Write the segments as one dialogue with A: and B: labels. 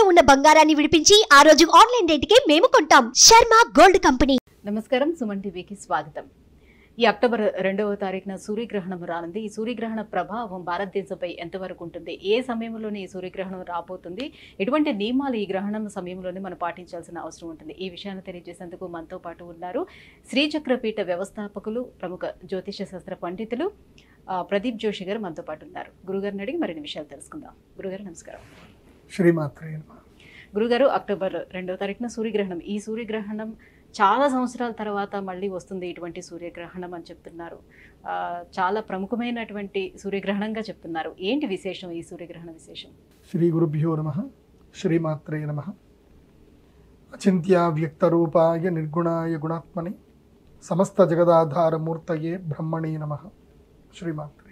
A: తాకట్టులో ఉన్న బంగారాన్ని విడిపించి ఆ రోజు ఆన్లైన్ రేటుకే మేము కొంటాం. Sharma gold company.
B: నమస్కారం, సుమన్ టీవీకి స్వాగతం. ఈ అక్టోబర్ 2వ తారీఖున సూర్యగ్రహణం రానుంది. ఈ సూర్యగ్రహణ ప్రభావం భారతదేశంపై ఎంతవరకు ఉంటుంది, ఏ సమయంలోనే ఈ సూర్యగ్రహణం రాబోతుంది, ఎటువంటి నియమాలు ఈ గ్రహణం సమయంలోనే మనం పాటించాల్సిన అవసరం ఉంటుంది, ఈ విషయాన్ని తెలియజేసేందుకు మనతో పాటు ఉన్నారు శ్రీచక్రపీఠ వ్యవస్థాపకులు, ప్రముఖ జ్యోతిష శాస్త్ర పండితులు ప్రదీప్ జోషి గారు మనతో పాటు ఉన్నారు. గురుగారిని అడిగి మరిన్ని విషయాలు తెలుసుకుందాం. గురుగారు నమస్కారం.
C: శ్రీమాత్రే నమః.
B: గురుగారు, అక్టోబర్ 2వ తారీఖున సూర్యగ్రహణం. ఈ సూర్యగ్రహణం చాలా సంవత్సరాల తర్వాత మళ్ళీ వస్తుంది ఇటువంటి సూర్యగ్రహణం అని చెప్తున్నారు. చాలా ప్రముఖమైనటువంటి సూర్యగ్రహణంగా చెప్తున్నారు. ఏంటి విశేషం, ఈ సూర్యగ్రహణ విశేషం?
C: శ్రీ గురుభ్యో నమః. శ్రీమాత్రే నమః. అచింత్య వ్యక్తరూపాయ నిర్గుణాయ గుణాత్మని సమస్త జగదాధారమూర్తయే బ్రహ్మణే నమః. శ్రీమాత్రే.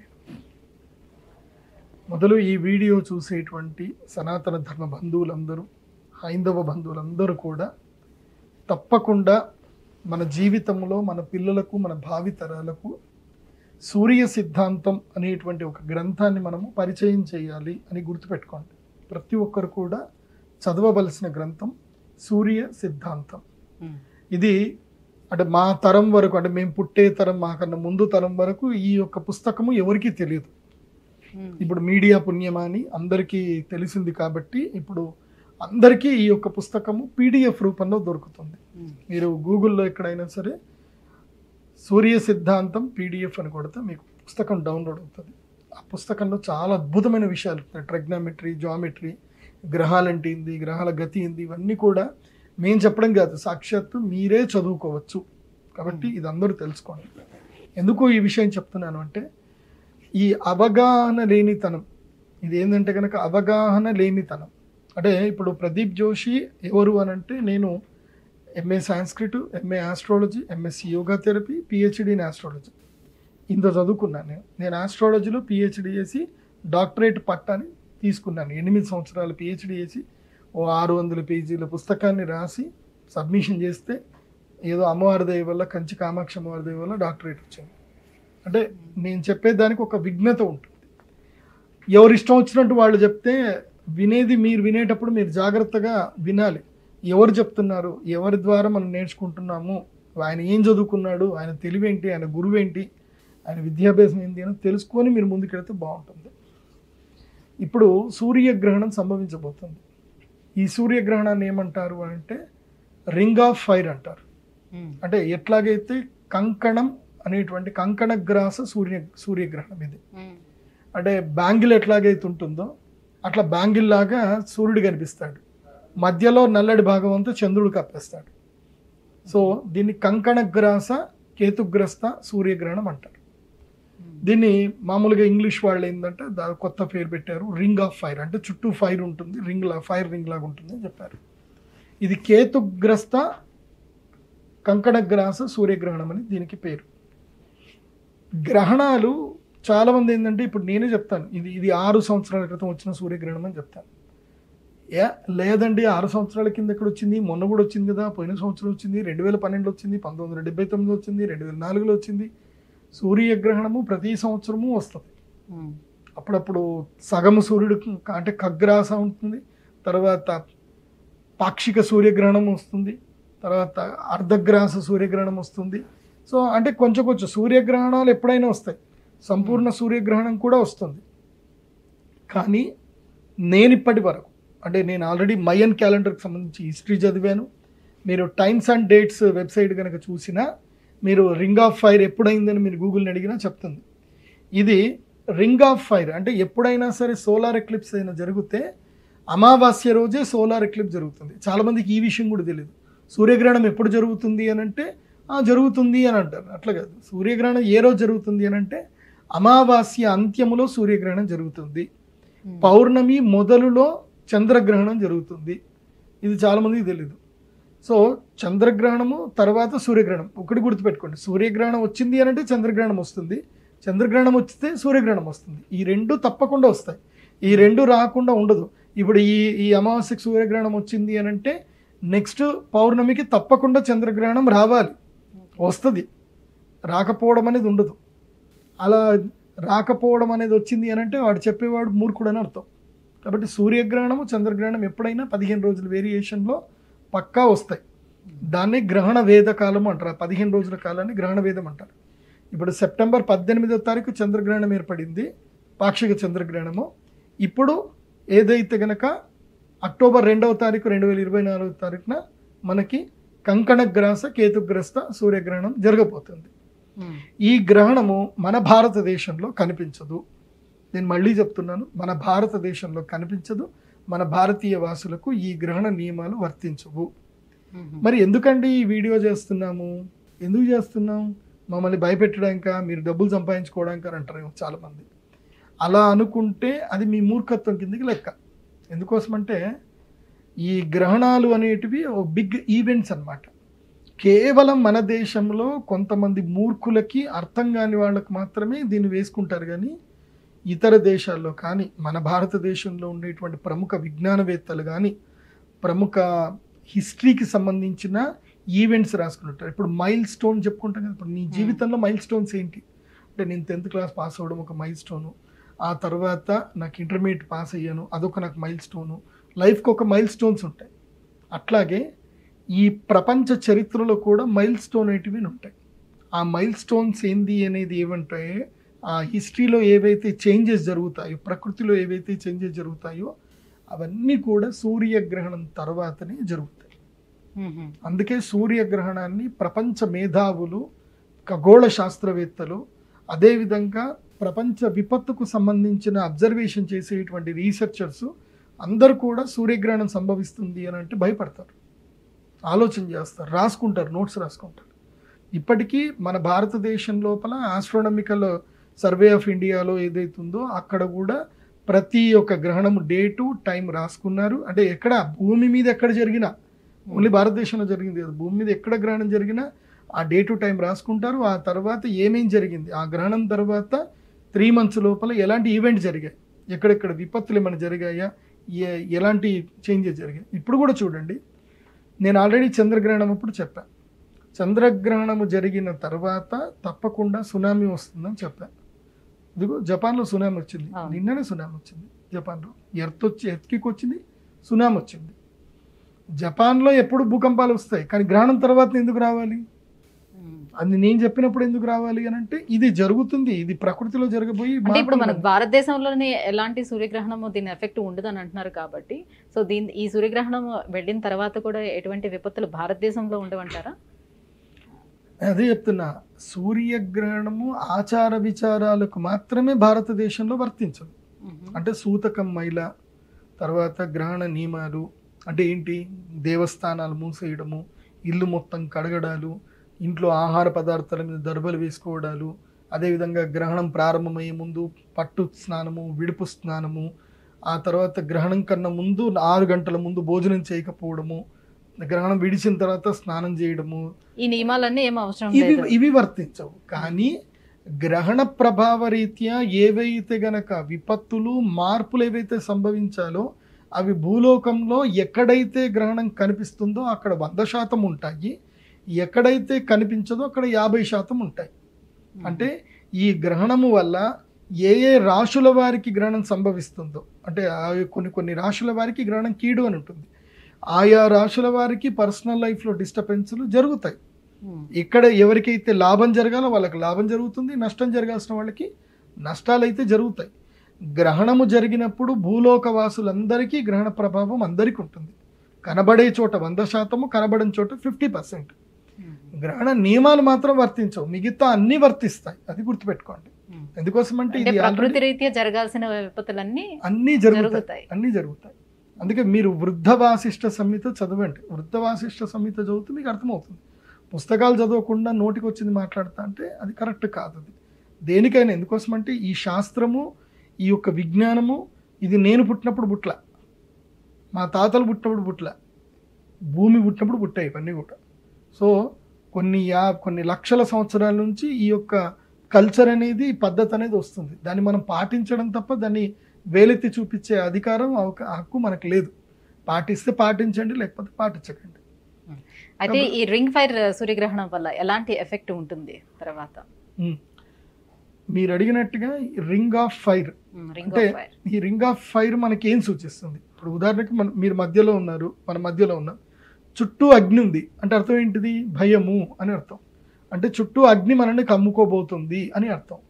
C: మొదలు ఈ వీడియో చూసేటువంటి సనాతన ధర్మ బంధువులందరూ, హైందవ బంధువులందరూ కూడా తప్పకుండా మన జీవితంలో మన పిల్లలకు, మన భావితరాలకు సూర్య సిద్ధాంతం అనేటువంటి ఒక గ్రంథాన్ని మనము పరిచయం చేయాలి అని గుర్తుపెట్టుకోండి. ప్రతి ఒక్కరు కూడా చదవవలసిన గ్రంథం సూర్య సిద్ధాంతం. ఇది అంటే మా తరం వరకు, అంటే మేము పుట్టే తరం, మాకన్నా ముందు తరం వరకు ఈ యొక్క పుస్తకము ఎవరికీ తెలియదు. ఇప్పుడు మీడియా పుణ్యమాని అందరికీ తెలిసింది కాబట్టి ఇప్పుడు అందరికీ ఈ యొక్క పుస్తకము పీడిఎఫ్ రూపంలో దొరుకుతుంది. మీరు గూగుల్లో ఎక్కడైనా సరే సూర్య సిద్ధాంతం పీడిఎఫ్ అని కొడితే మీకు పుస్తకం డౌన్లోడ్ అవుతుంది. ఆ పుస్తకంలో చాలా అద్భుతమైన విషయాలు ఉంటాయి. ట్రిగ్నోమెట్రీ, జామెట్రీ, గ్రహాలంటే ఏంది, గ్రహాల గతి ఏంది, ఇవన్నీ కూడా మేము చెప్పడం కాదు, సాక్షాత్తు మీరే చదువుకోవచ్చు. కాబట్టి ఇది అందరూ తెలుసుకోండి. ఎందుకు ఈ విషయం చెప్తున్నాను అంటే, ఈ అవగాహన లేనితనం, ఇది ఏంటంటే కనుక అవగాహన లేనితనం. అంటే ఇప్పుడు ప్రదీప్ జోషి ఎవరు అని అంటే, నేను MA Sanskrit, MA astrology, MSc yoga therapy, PhD in astrology ఇంత చదువుకున్నాను. నేను ఆస్ట్రాలజీలో పిహెచ్డి చేసి డాక్టరేట్ పట్టాని తీసుకున్నాను. 8 సంవత్సరాలు పిహెచ్డి చేసి 600 పేజీల పుస్తకాన్ని రాసి సబ్మిషన్ చేస్తే ఏదో అమ్మవారి దయ వల్ల, కంచి కామాక్షి అమ్మవారి దయ వల్ల డాక్టరేట్ వచ్చింది. అంటే నేను చెప్పేదానికి ఒక విఘ్నత ఉంటుంది. ఎవరు ఇష్టం వచ్చినట్టు వాళ్ళు చెప్తే వినేది, మీరు వినేటప్పుడు మీరు జాగ్రత్తగా వినాలి. ఎవరు చెప్తున్నారు, ఎవరి ద్వారా మనం నేర్చుకుంటున్నాము, ఆయన ఏం చదువుకున్నాడు, ఆయన తెలివేంటి, ఆయన గురువేంటి, ఆయన విద్యాభ్యాసం ఏంటి అని తెలుసుకొని మీరు ముందుకెళ్తే బాగుంటుంది. ఇప్పుడు సూర్యగ్రహణం సంభవించబోతుంది. ఈ సూర్యగ్రహణాన్ని ఏమంటారు అంటే రింగ్ ఆఫ్ ఫైర్ అంటారు. అంటే ఎట్లాగైతే కంకణం అనేటువంటి కంకణగ్రాస సూర్యగ్రహణం ఇది. అంటే బ్యాంగిల్ ఎట్లాగైతే ఉంటుందో అట్లా బ్యాంగిల్ లాగా సూర్యుడు కనిపిస్తాడు, మధ్యలో నల్లడి భాగం అంతా చంద్రుడు కప్పేస్తాడు. సో దీన్ని కంకణగ్రాస కేతుగ్రస్త సూర్యగ్రహణం అంటారు. దీన్ని మామూలుగా ఇంగ్లీష్ వాళ్ళు ఏంటంటే కొత్త పేరు పెట్టారు, రింగ్ ఆఫ్ ఫైర్. అంటే చుట్టూ ఫైర్ ఉంటుంది, ఫైర్ రింగ్ లాగా ఉంటుంది అని చెప్పారు. ఇది కేతుగ్రస్త కంకణగ్రాస సూర్యగ్రహణం అని దీనికి పేరు. గ్రహణాలు చాలామంది ఏంటంటే, ఇప్పుడు నేనే చెప్తాను, ఇది 6 సంవత్సరాల క్రితం వచ్చిన సూర్యగ్రహణం అని చెప్తాను. లేదండి 6 సంవత్సరాల కింద ఎక్కడ వచ్చింది, మొన్న కూడా వచ్చింది కదా, పోయిన సంవత్సరం వచ్చింది, 2012 వచ్చింది, 1979 వచ్చింది, 2004లో వచ్చింది. సూర్యగ్రహణము ప్రతి సంవత్సరము వస్తుంది. అప్పుడప్పుడు సగము సూర్యుడు అంటే ఖగ్రాస ఉంటుంది, తర్వాత పాక్షిక సూర్యగ్రహణం వస్తుంది, తర్వాత అర్ధగ్రాస సూర్యగ్రహణం వస్తుంది. సో అంటే కొంచెం కొంచెం సూర్యగ్రహణాలు ఎప్పుడైనా వస్తాయి, సంపూర్ణ సూర్యగ్రహణం కూడా వస్తుంది. కానీ నేను ఇప్పటి వరకు, అంటే నేను ఆల్రెడీ మయన్ క్యాలెండర్కి సంబంధించి హిస్టరీ చదివాను. మీరు టైమ్స్ అండ్ డేట్స్ వెబ్సైట్ కనుక చూసినా, మీరు రింగ్ ఆఫ్ ఫైర్ ఎప్పుడైందని మీరు గూగుల్ని అడిగినా చెప్తుంది. ఇది రింగ్ ఆఫ్ ఫైర్ అంటే ఎప్పుడైనా సరే సోలార్ ఎక్లిప్స్ అయినా జరిగితే అమావాస్య రోజే సోలార్ ఎక్లిప్స్ జరుగుతుంది. చాలామందికి ఈ విషయం కూడా తెలియదు. సూర్యగ్రహణం ఎప్పుడు జరుగుతుంది అని అంటే జరుగుతుంది అని అంటారు. అట్లా కాదు. సూర్యగ్రహణం ఏ రోజు జరుగుతుంది అని అంటే అమావాస్య అంత్యములో సూర్యగ్రహణం జరుగుతుంది, పౌర్ణమి మొదలులో చంద్రగ్రహణం జరుగుతుంది. ఇది చాలామందికి తెలీదు. సో చంద్రగ్రహణము తర్వాత సూర్యగ్రహణం. ఒకటి గుర్తుపెట్టుకోండి, సూర్యగ్రహణం వచ్చింది అని అంటే చంద్రగ్రహణం వస్తుంది, చంద్రగ్రహణం వస్తే సూర్యగ్రహణం వస్తుంది. ఈ రెండు తప్పకుండా వస్తాయి, ఈ రెండు రాకుండా ఉండదు. ఇప్పుడు ఈ అమావాస్యకు సూర్యగ్రహణం వచ్చింది అని అంటే నెక్స్ట్ పౌర్ణమికి తప్పకుండా చంద్రగ్రహణం రావాలి, వస్తుంది. రాకపోవడం అనేది ఉండదు. అలా రాకపోవడం అనేది వచ్చింది అని అంటే వాడు చెప్పేవాడు మూర్ఖుడు అని అర్థం. కాబట్టి సూర్యగ్రహణము చంద్రగ్రహణం ఎప్పుడైనా 15 రోజుల వేరియేషన్లో పక్కా వస్తాయి. దాన్ని గ్రహణ వేద కాలము అంటారు. 15 రోజుల కాలాన్ని గ్రహణ వేదం అంటారు. ఇప్పుడు సెప్టెంబర్ 18వ తారీఖు చంద్రగ్రహణం ఏర్పడింది, పాక్షిక చంద్రగ్రహణము. ఇప్పుడు ఏదైతే గనక అక్టోబర్ 2వ తారీఖు 2024వ తారీఖున మనకి కంకణగ్రాస కేతుగ్రస్త సూర్యగ్రహణం జరగబోతుంది. ఈ గ్రహణము మన భారతదేశంలో కనిపించదు. నేను మళ్ళీ చెప్తున్నాను, మన భారతదేశంలో కనిపించదు. మన భారతీయ వాసులకు ఈ గ్రహణ నియమాలు వర్తించవు. మరి ఎందుకండి ఈ వీడియో చేస్తున్నాము? ఎందుకు చేస్తున్నాం? మమ్మల్ని భయపెట్టడానిక, మీరు డబ్బులు సంపాదించుకోవడానికి అని అంటారు చాలామంది. అలా అనుకుంటే అది మీ మూర్ఖత్వం కిందకి లెక్క. ఎందుకోసమంటే ఈ గ్రహణాలు అనేటివి ఓ బిగ్ ఈవెంట్స్ అన్నమాట. కేవలం మన దేశంలో కొంతమంది మూర్ఖులకి, అర్థం కాని వాళ్ళకి మాత్రమే దీన్ని వేసుకుంటారు. కానీ ఇతర దేశాల్లో కానీ, మన భారతదేశంలో ఉండేటువంటి ప్రముఖ విజ్ఞానవేత్తలు కానీ, ప్రముఖ హిస్టరీకి సంబంధించిన ఈవెంట్స్ రాసుకుంటారు. ఇప్పుడు మైల్ స్టోన్ చెప్పుకుంటాం కదా. ఇప్పుడు నీ జీవితంలో మైల్ స్టోన్స్ ఏంటి అంటే, నేను 10th క్లాస్ పాస్ అవ్వడం ఒక మైల్ స్టోను, ఆ తర్వాత నాకు ఇంటర్మీడియట్ పాస్ అయ్యాను, అదొక నాకు మైల్ స్టోను. లైఫ్కి ఒక మైల్ స్టోన్స్ ఉంటాయి. అట్లాగే ఈ ప్రపంచ చరిత్రలో కూడా మైల్ స్టోన్ అనేటివి ఉంటాయి. ఆ మైల్ స్టోన్స్ ఏంది అనేది ఏమంటాయి, ఆ హిస్టరీలో ఏవైతే చేంజెస్ జరుగుతాయో, ప్రకృతిలో ఏవైతే చేంజెస్ జరుగుతాయో అవన్నీ కూడా సూర్యగ్రహణం తర్వాతనే జరుగుతాయి. అందుకే సూర్యగ్రహణాన్ని ప్రపంచ మేధావులు, ఖగోళ శాస్త్రవేత్తలు, అదేవిధంగా ప్రపంచ విపత్తుకు సంబంధించిన అబ్జర్వేషన్ చేసేటువంటి రీసెర్చర్స్ అందరూ కూడా సూర్యగ్రహణం సంభవిస్తుంది అని అంటే భయపడతారు, ఆలోచన చేస్తారు, రాసుకుంటారు, నోట్స్ రాసుకుంటారు. ఇప్పటికీ మన భారతదేశం లోపల ఆస్ట్రోనామికల్ సర్వే ఆఫ్ ఇండియాలో ఏదైతుందో అక్కడ కూడా ప్రతి ఒక్క గ్రహణం డేటు టైం రాసుకున్నారు. అంటే ఎక్కడ భూమి మీద ఎక్కడ జరిగినా, ఓన్లీ భారతదేశంలో జరిగింది కదా, భూమి మీద ఎక్కడ గ్రహణం జరిగినా ఆ డేటు టైం రాసుకుంటారు. ఆ తర్వాత ఏమేం జరిగింది, ఆ గ్రహణం తర్వాత 3 months లోపల ఎలాంటి ఈవెంట్ జరిగాయి, ఎక్కడెక్కడ విపత్తులు ఏమైనా జరిగాయా, ఎలాంటి చేంజెస్ జరిగాయి. ఇప్పుడు కూడా చూడండి, నేను ఆల్రెడీ చంద్రగ్రహణం అప్పుడు చెప్పాను, చంద్రగ్రహణము జరిగిన తర్వాత తప్పకుండా సునామీ వస్తుందని చెప్పాను. ఇదిగో జపాన్లో సునామీ వచ్చింది, నిన్ననే సునామీ వచ్చింది జపాన్లో. ఎర్త్కి వచ్చింది, సునామీ వచ్చింది. జపాన్లో ఎప్పుడు భూకంపాలు వస్తాయి, కానీ గ్రహణం తర్వాత ఎందుకు రావాలి? అది నేను చెప్పినప్పుడు ఎందుకు రావాలి అని అంటే, ఇది జరుగుతుంది, ఇది ప్రకృతిలో జరగబోయి.
B: ఇప్పుడు మన భారతదేశంలోనే ఎలాంటి సూర్యగ్రహణం దీని ఎఫెక్ట్ ఉండదు అని అంటున్నారు కాబట్టి, సో ఈ సూర్యగ్రహణం వెళ్ళిన తర్వాత కూడా ఎటువంటి విపత్తులు భారతదేశంలో ఉండవంటారా?
C: అదే చెప్తున్నా, సూర్యగ్రహణము ఆచార విచారాలకు మాత్రమే భారతదేశంలో వర్తించదు. అంటే సూతకం మైల, తర్వాత గ్రహణ నియమాలు అంటే ఏంటి, దేవస్థానాలు మూసేయడము, ఇల్లు మొత్తం కడగడాలు, ఇంట్లో ఆహార పదార్థాల మీద దర్బలు వేసుకోవడాలు, అదేవిధంగా గ్రహణం ప్రారంభమయ్యే ముందు పట్టు స్నానము, విడుపు స్నానము, ఆ తర్వాత గ్రహణం కన్నా ముందు 6 గంటల ముందు భోజనం చేయకపోవడము, గ్రహణం విడిచిన తర్వాత స్నానం చేయడము,
B: ఈ నియమాలన్నీ ఏం అవసరం
C: ఇవి వర్తించవు. కానీ గ్రహణ ప్రభావ రీత్యా ఏవైతే గనక విపత్తులు, మార్పులు ఏవైతే సంభవించాలో అవి భూలోకంలో ఎక్కడైతే గ్రహణం కనిపిస్తుందో అక్కడ 100% ఉంటాయి, ఎక్కడైతే కనిపించదో అక్కడ 50% ఉంటాయి. అంటే ఈ గ్రహణము వల్ల ఏ రాశుల వారికి గ్రహణం సంభవిస్తుందో, అంటే కొన్ని రాశుల వారికి గ్రహణం కీడు అని ఉంటుంది, ఆయా రాశుల వారికి పర్సనల్ లైఫ్లో డిస్టర్బెన్స్లు జరుగుతాయి. ఇక్కడ ఎవరికైతే లాభం జరగాలో వాళ్ళకి లాభం జరుగుతుంది, నష్టం జరగాల్సిన వాళ్ళకి నష్టాలు అయితే జరుగుతాయి. గ్రహణము జరిగినప్పుడు భూలోక వాసులందరికీ గ్రహణ ప్రభావం అందరికీ ఉంటుంది. కనబడే చోట 100%, కనబడని చోట 50%. గ్రహణ నియమాలు మాత్రం వర్తించవు, మిగతా అన్ని వర్తిస్తాయి. అది గుర్తుపెట్టుకోండి. ఎందుకోసం అంటే ఇది
B: ప్రకృతి రీత్యా జరగాల్సిన విపత్తులన్నీ
C: అన్నీ జరుగుతాయి. అందుకే మీరు వృద్ధ వాసిష్ఠ సంహిత చదవండి. వృద్ధ వాసిష్ఠ సంహిత చదివితే మీకు అర్థమవుతుంది. పుస్తకాలు చదవకుండా నోటికి వచ్చింది మాట్లాడతా అంటే అది కరెక్ట్ కాదు. అది దేనికైనా ఎందుకోసం అంటే ఈ శాస్త్రము, ఈ యొక్క విజ్ఞానము, ఇది నేను పుట్టినప్పుడు పుట్ల, మా తాతలు పుట్టినప్పుడు పుట్ల, భూమి పుట్టినప్పుడు పుట్టాయి ఇవన్నీ కూడా. సో కొన్ని లక్షల సంవత్సరాల నుంచి ఈ యొక్క కల్చర్ అనేది, పద్ధతి అనేది వస్తుంది. దాన్ని మనం పాటించడం తప్ప దాన్ని వేలెత్తి చూపించే అధికారం, హక్కు మనకు లేదు. పాటిస్తే పాటించండి, లేకపోతే పాటించకండి.
B: అయితే ఈ రింగ్ ఫైర్ సూర్యగ్రహణం వల్ల ఎలాంటి ఎఫెక్ట్ ఉంటుంది తర్వాత?
C: మీరు అడిగినట్టుగా రింగ్ ఆఫ్ ఫైర్
B: రింగ్
C: అంటే
B: ఆఫ్ ఫైర్.
C: ఈ రింగ్ ఆఫ్ ఫైర్ మనకి ఏం సూచిస్తుంది? ఇప్పుడు ఉదాహరణకి మీరు మధ్యలో ఉన్నారు, మన మధ్యలో ఉన్నాం, చుట్టూ అగ్ని ఉంది అంటే అర్థం ఏంటిది? భయము అని అర్థం. అంటే చుట్టూ అగ్ని మనల్ని కమ్ముకోబోతుంది అని అర్థం.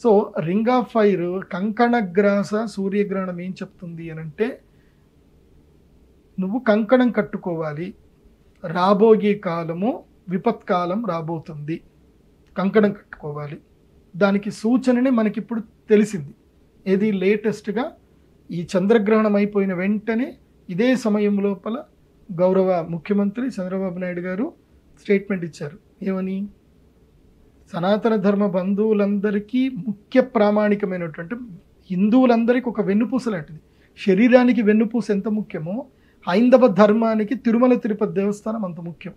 C: సో రింగ్ ఆఫ్ ఫైర్, కంకణగ్రాస సూర్యగ్రహణం ఏం చెప్తుంది అని అంటే, నువ్వు కంకణం కట్టుకోవాలి, రాబోయే కాలము విపత్కాలం రాబోతుంది, కంకణం కట్టుకోవాలి. దానికి సూచనని మనకిప్పుడు తెలిసింది. ఏది? లేటెస్ట్గా ఈ చంద్రగ్రహణం అయిపోయిన వెంటనే ఇదే సమయం లోపల గౌరవ ముఖ్యమంత్రి చంద్రబాబు నాయుడు గారు స్టేట్మెంట్ ఇచ్చారు. ఏమని? సనాతన ధర్మ బంధువులందరికీ ముఖ్య ప్రామాణికమైనటువంటి, హిందువులందరికీ ఒక వెన్నుపూస లాంటిది. శరీరానికి వెన్నుపూస ఎంత ముఖ్యమో హైందవ ధర్మానికి తిరుమల తిరుపతి దేవస్థానం అంత ముఖ్యం.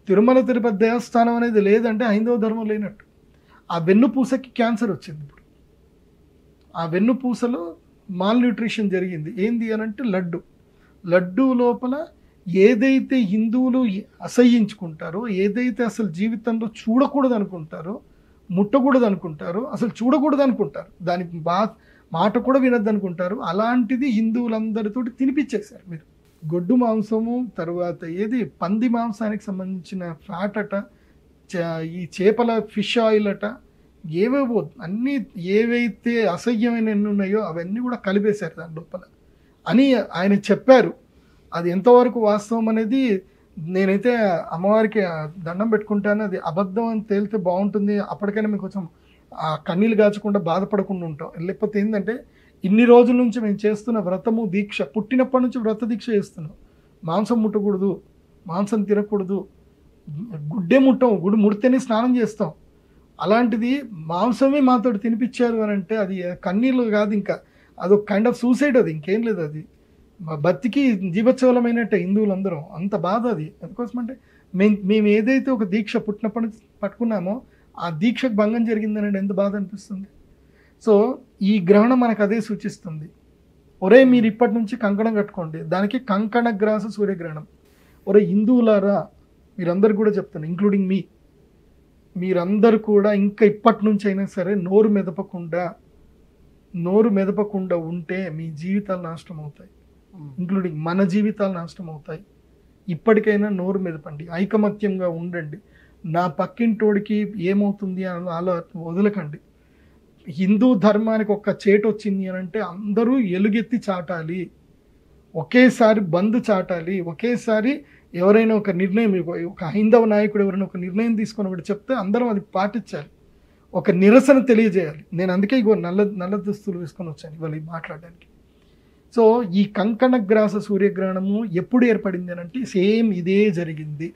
C: తిరుమల తిరుపతి దేవస్థానం అనేది లేదంటే హైందవ ధర్మం లేనట్టు. ఆ వెన్నుపూసకి క్యాన్సర్ వచ్చింది. ఇప్పుడు ఆ వెన్నుపూసలో మాల్ న్యూట్రిషన్ జరిగింది. ఏంది అని అంటే లడ్డు లోపల ఏదైతే హిందువులు అసహ్యించుకుంటారో, ఏదైతే అసలు జీవితంలో చూడకూడదు అనుకుంటారో, ముట్టకూడదు అనుకుంటారో, అసలు చూడకూడదు అనుకుంటారు, దాని మాట కూడా వినద్దు అనుకుంటారు, అలాంటిది హిందువులందరితోటి తినిపించేశారు మీరు. గొడ్డు మాంసము, తర్వాత ఏది పంది మాంసానికి సంబంధించిన ఫ్యాట్ అట, ఈ చేపల ఫిష్ ఆయిల్ అట, ఏవేవో అన్నీ ఏవైతే అసహ్యమైన ఎన్ని ఉన్నాయో అవన్నీ కూడా కలిపేశారు దాని లోపల అని ఆయన చెప్పారు. అది ఎంతవరకు వాస్తవం అనేది నేనైతే అమ్మవారికి దండం పెట్టుకుంటాను. అది అబద్ధం అని తేలితే బాగుంటుంది, అప్పటికైనా మేము కొంచెం ఆ కన్నీళ్ళు కాచకుండా బాధపడకుండా ఉంటాం. లేకపోతే ఏంటంటే ఇన్ని రోజుల నుంచి మేము చేస్తున్న వ్రతము దీక్ష, పుట్టినప్పటి నుంచి వ్రత దీక్ష చేస్తున్నాం. మాంసం ముట్టకూడదు, మాంసం తినకూడదు, గుడ్డే ముట్టం, గుడి ముడితేనే స్నానం చేస్తాం. అలాంటిది మాంసమే మాతోటి తినిపించారు అని అంటే అది కన్నీళ్ళు కాదు, ఇంకా అదొక కైండ్ ఆఫ్ సూసైడ్. అది ఇంకేం లేదు, అది బతికి జీవోత్సవమైనట్టే హిందువులందరం. అంత బాధ అది. ఎందుకోసం అంటే మేము ఏదైతే ఒక దీక్ష పుట్టినప్పటి నుంచి పట్టుకున్నామో ఆ దీక్షకు భంగం జరిగిందని ఎంత బాధ అనిపిస్తుంది. సో ఈ గ్రహణం మనకు అదే సూచిస్తుంది. ఒరే మీరు ఇప్పటి నుంచి కంకణం కట్టుకోండి, దానికి కంకణగ్రాస సూర్యగ్రహణం. ఒరే హిందువులారా మీరందరూ కూడా చెప్తాను, ఇంక్లూడింగ్ మీ, మీరందరూ కూడా ఇంకా ఇప్పటి నుంచి అయినా సరే నోరు మెదపకుండా ఉంటే మీ జీవితాలు నాశనం అవుతాయి, ఇంక్లూడింగ్ మన జీవితాలు నాశనం అవుతాయి. ఇప్పటికైనా నోరు మెదపండి, ఐకమత్యంగా ఉండండి. నా పక్కింటోడికి ఏమవుతుంది అని అలా వదలకండి. హిందూ ధర్మానికి ఒక్క చేటు వచ్చింది అని అంటే అందరూ ఎలుగెత్తి చాటాలి, ఒకేసారి బంద్ చాటాలి. ఒకేసారి ఎవరైనా ఒక నిర్ణయం, ఒక హైందవ నాయకుడు ఎవరైనా ఒక నిర్ణయం తీసుకొని ఒకటి చెప్తే అందరం అది పాటించాలి, ఒక నిరసన తెలియజేయాలి. నేను అందుకే ఇగో నల్ల దుస్తులు వేసుకొని వచ్చాను ఇవాళ మాట్లాడడానికి. సో ఈ కంకణగ్రాస సూర్యగ్రహణము ఎప్పుడు ఏర్పడింది అని అంటే సేమ్ ఇదే జరిగింది.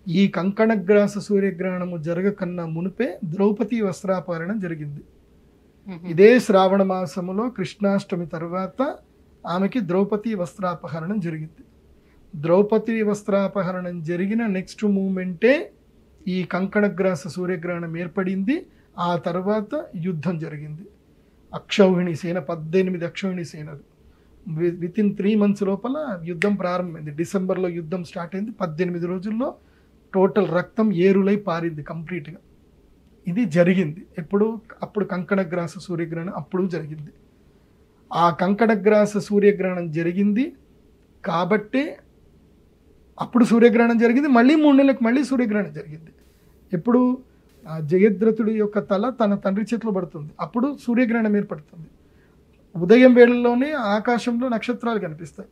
C: ఈ కంకణగ్రాస సూర్యగ్రహణము జరగకన్నా మునిపే ద్రౌపది వస్త్రాపహరణం జరిగింది. ఇదే శ్రావణ మాసములో కృష్ణాష్టమి తర్వాత ఆమెకి ద్రౌపది వస్త్రాపహరణం జరిగింది. ద్రౌపది వస్త్రాపహరణం జరిగిన నెక్స్ట్ మూమెంటే ఈ కంకణగ్రాస సూర్యగ్రహణం ఏర్పడింది. ఆ తర్వాత యుద్ధం జరిగింది. అక్షౌహిణి సేన 18 అక్షౌహిణి సేనలు వితిన్ 3 months లోపల యుద్ధం ప్రారంభమైంది. డిసెంబర్లో యుద్ధం స్టార్ట్ అయింది. 18 రోజుల్లో టోటల్ రక్తం ఏరులై పారింది కంప్లీట్గా. ఇది జరిగింది ఎప్పుడు? అప్పుడు కంకణగ్రాస సూర్యగ్రహణం అప్పుడు జరిగింది. ఆ కంకణగ్రాస సూర్యగ్రహణం జరిగింది కాబట్టే అప్పుడు సూర్యగ్రహణం జరిగింది. మళ్ళీ 3 నెలలకు మళ్ళీ సూర్యగ్రహణం జరిగింది. ఎప్పుడు? జయద్రథుడి యొక్క తల తన తండ్రి చేతిలో పడుతుంది, అప్పుడు సూర్యగ్రహణం ఏర్పడుతుంది. ఉదయం వేళల్లోనే ఆకాశంలో నక్షత్రాలు కనిపిస్తాయి.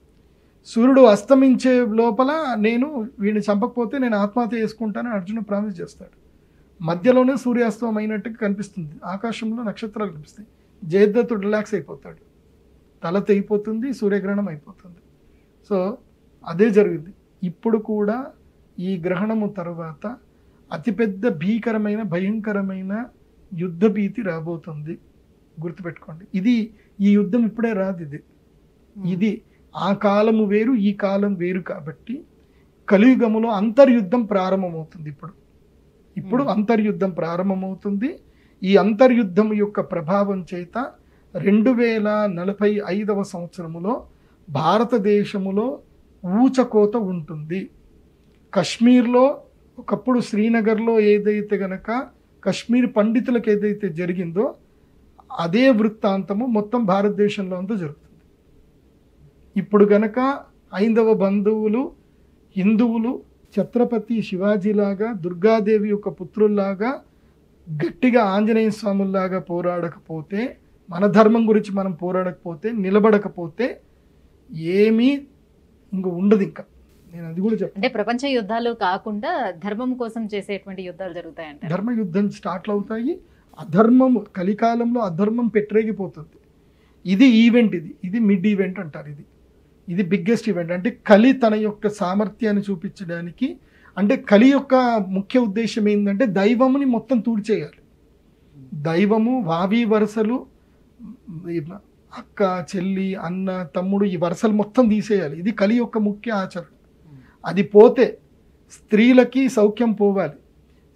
C: సూర్యుడు అస్తమించే లోపల నేను వీడిని చంపకపోతే నేను ఆత్మహత్య చేసుకుంటానని అర్జునుడు ప్రామిస్ చేస్తాడు. మధ్యలోనే సూర్యాస్తమం అయినట్టుగా కనిపిస్తుంది, ఆకాశంలో నక్షత్రాలు కనిపిస్తాయి. జయద్రథుడు రిలాక్స్ అయిపోతాడు, తల తెగిపోతుంది, సూర్యగ్రహణం అయిపోతుంది. సో అదే జరిగింది. ఇప్పుడు కూడా ఈ గ్రహణము తర్వాత అతిపెద్ద భీకరమైన భయంకరమైన యుద్ధ భీతి రాబోతుంది, గుర్తుపెట్టుకోండి. ఈ యుద్ధం ఇప్పుడే రాదు, ఇది ఆ కాలము వేరు ఈ కాలం వేరు కాబట్టి కలియుగములో అంతర్యుద్ధం ప్రారంభమవుతుంది. ఇప్పుడు అంతర్యుద్ధం ప్రారంభమవుతుంది. ఈ అంతర్యుద్ధం యొక్క ప్రభావం చేత 2045వ సంవత్సరములో భారతదేశములో ఊచకోత ఉంటుంది. కశ్మీర్లో ఒకప్పుడు శ్రీనగర్లో ఏదైతే గనక కశ్మీర్ పండితులకు ఏదైతే జరిగిందో అదే వృత్తాంతము మొత్తం భారతదేశంలో అంతా జరుగుతుంది. ఇప్పుడు గనక హైందవ బంధువులు హిందువులు ఛత్రపతి శివాజీలాగా దుర్గాదేవి యొక్క పుత్రుల్లాగా గట్టిగా ఆంజనేయ స్వాముల్లాగా పోరాడకపోతే, మన ధర్మం గురించి మనం పోరాడకపోతే, నిలబడకపోతే ఏమీ ఇంక ఉండదు. ఇంకా నేను అది కూడా చెప్తాను.
B: అంటే ప్రపంచ యుద్ధాలు కాకుండా ధర్మం కోసం చేసేటువంటి యుద్ధాలు జరుగుతాయంట.
C: ధర్మ యుద్ధం స్టార్ట్లు అవుతాయి. అధర్మము కలికాలంలో అధర్మం పెట్టరేగిపోతుంది. ఇది ఈవెంట్, ఇది మిడ్ ఈవెంట్ అంటారు. ఇది బిగ్గెస్ట్ ఈవెంట్. అంటే కలి తన యొక్క సామర్థ్యాన్ని చూపించడానికి, అంటే కలి యొక్క ముఖ్య ఉద్దేశం ఏంటంటే దైవముని మొత్తం తూడిచేయాలి. దైవము, వావి వరుసలు, అక్క చెల్లి అన్న తమ్ముడు, ఈ వరుసలు మొత్తం తీసేయాలి. ఇది కలి యొక్క ముఖ్య ఆచరణ. అది పోతే స్త్రీలకి సౌఖ్యం పోవాలి,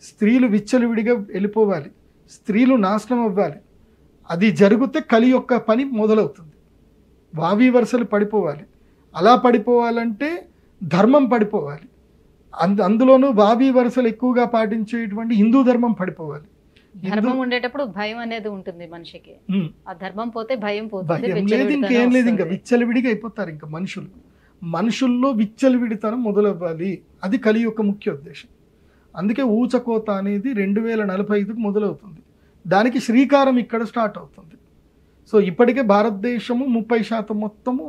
C: స్త్రీలు విచ్చలవిడిగా వెళ్ళిపోవాలి, స్త్రీలు నాశనం అవ్వాలి. అది జరిగితే కలి యొక్క పని మొదలవుతుంది. వావి వరుసలు పడిపోవాలి. అలా పడిపోవాలంటే ధర్మం పడిపోవాలి. అందులోనూ వావి వరుసలు ఎక్కువగా పాటించేటువంటి హిందూ ధర్మం పడిపోవాలి.
B: ధర్మం ఉండేటప్పుడు భయం అనేది ఉంటుంది మనిషికి. ఆ ధర్మం పోతే భయం పోతుంది.
C: లేదు, ఇంకేం లేదు, ఇంకా విచ్చలవిడిగా అయిపోతారు. ఇంకా మనుషుల్లో విచ్చలవిడితనం మొదలవ్వాలి. అది కలి యొక్క ముఖ్య ఉద్దేశం. అందుకే ఊచకోత అనేది 2045కు మొదలవుతుంది. దానికి శ్రీకారం ఇక్కడ స్టార్ట్ అవుతుంది. సో ఇప్పటికే భారతదేశము 30% మొత్తము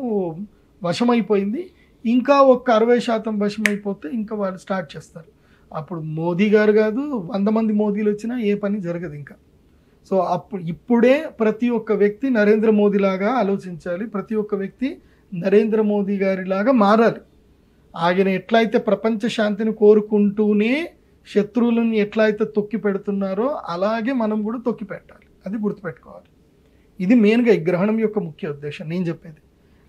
C: వశమైపోయింది. ఇంకా ఒక 60% వశమైపోతే ఇంకా వాళ్ళు స్టార్ట్ చేస్తారు. అప్పుడు మోదీ గారు కాదు, 100 మంది మోదీలు వచ్చినా ఏ పని జరగదు ఇంకా. సో ఇప్పుడే ప్రతి ఒక్క వ్యక్తి నరేంద్ర మోదీ లాగా ఆలోచించాలి. ప్రతి ఒక్క వ్యక్తి నరేంద్ర మోదీ గారిలాగా మారాలి. ఆయన ఎట్లయితే ప్రపంచ శాంతిని కోరుకుంటూనే శత్రువులను ఎట్లయితే తొక్కి పెడుతున్నారో అలాగే మనం కూడా తొక్కి పెట్టాలి. అది గుర్తుపెట్టుకోవాలి. ఇది మెయిన్గా ఈ గ్రహణం యొక్క ముఖ్య ఉద్దేశం నేను చెప్పేది.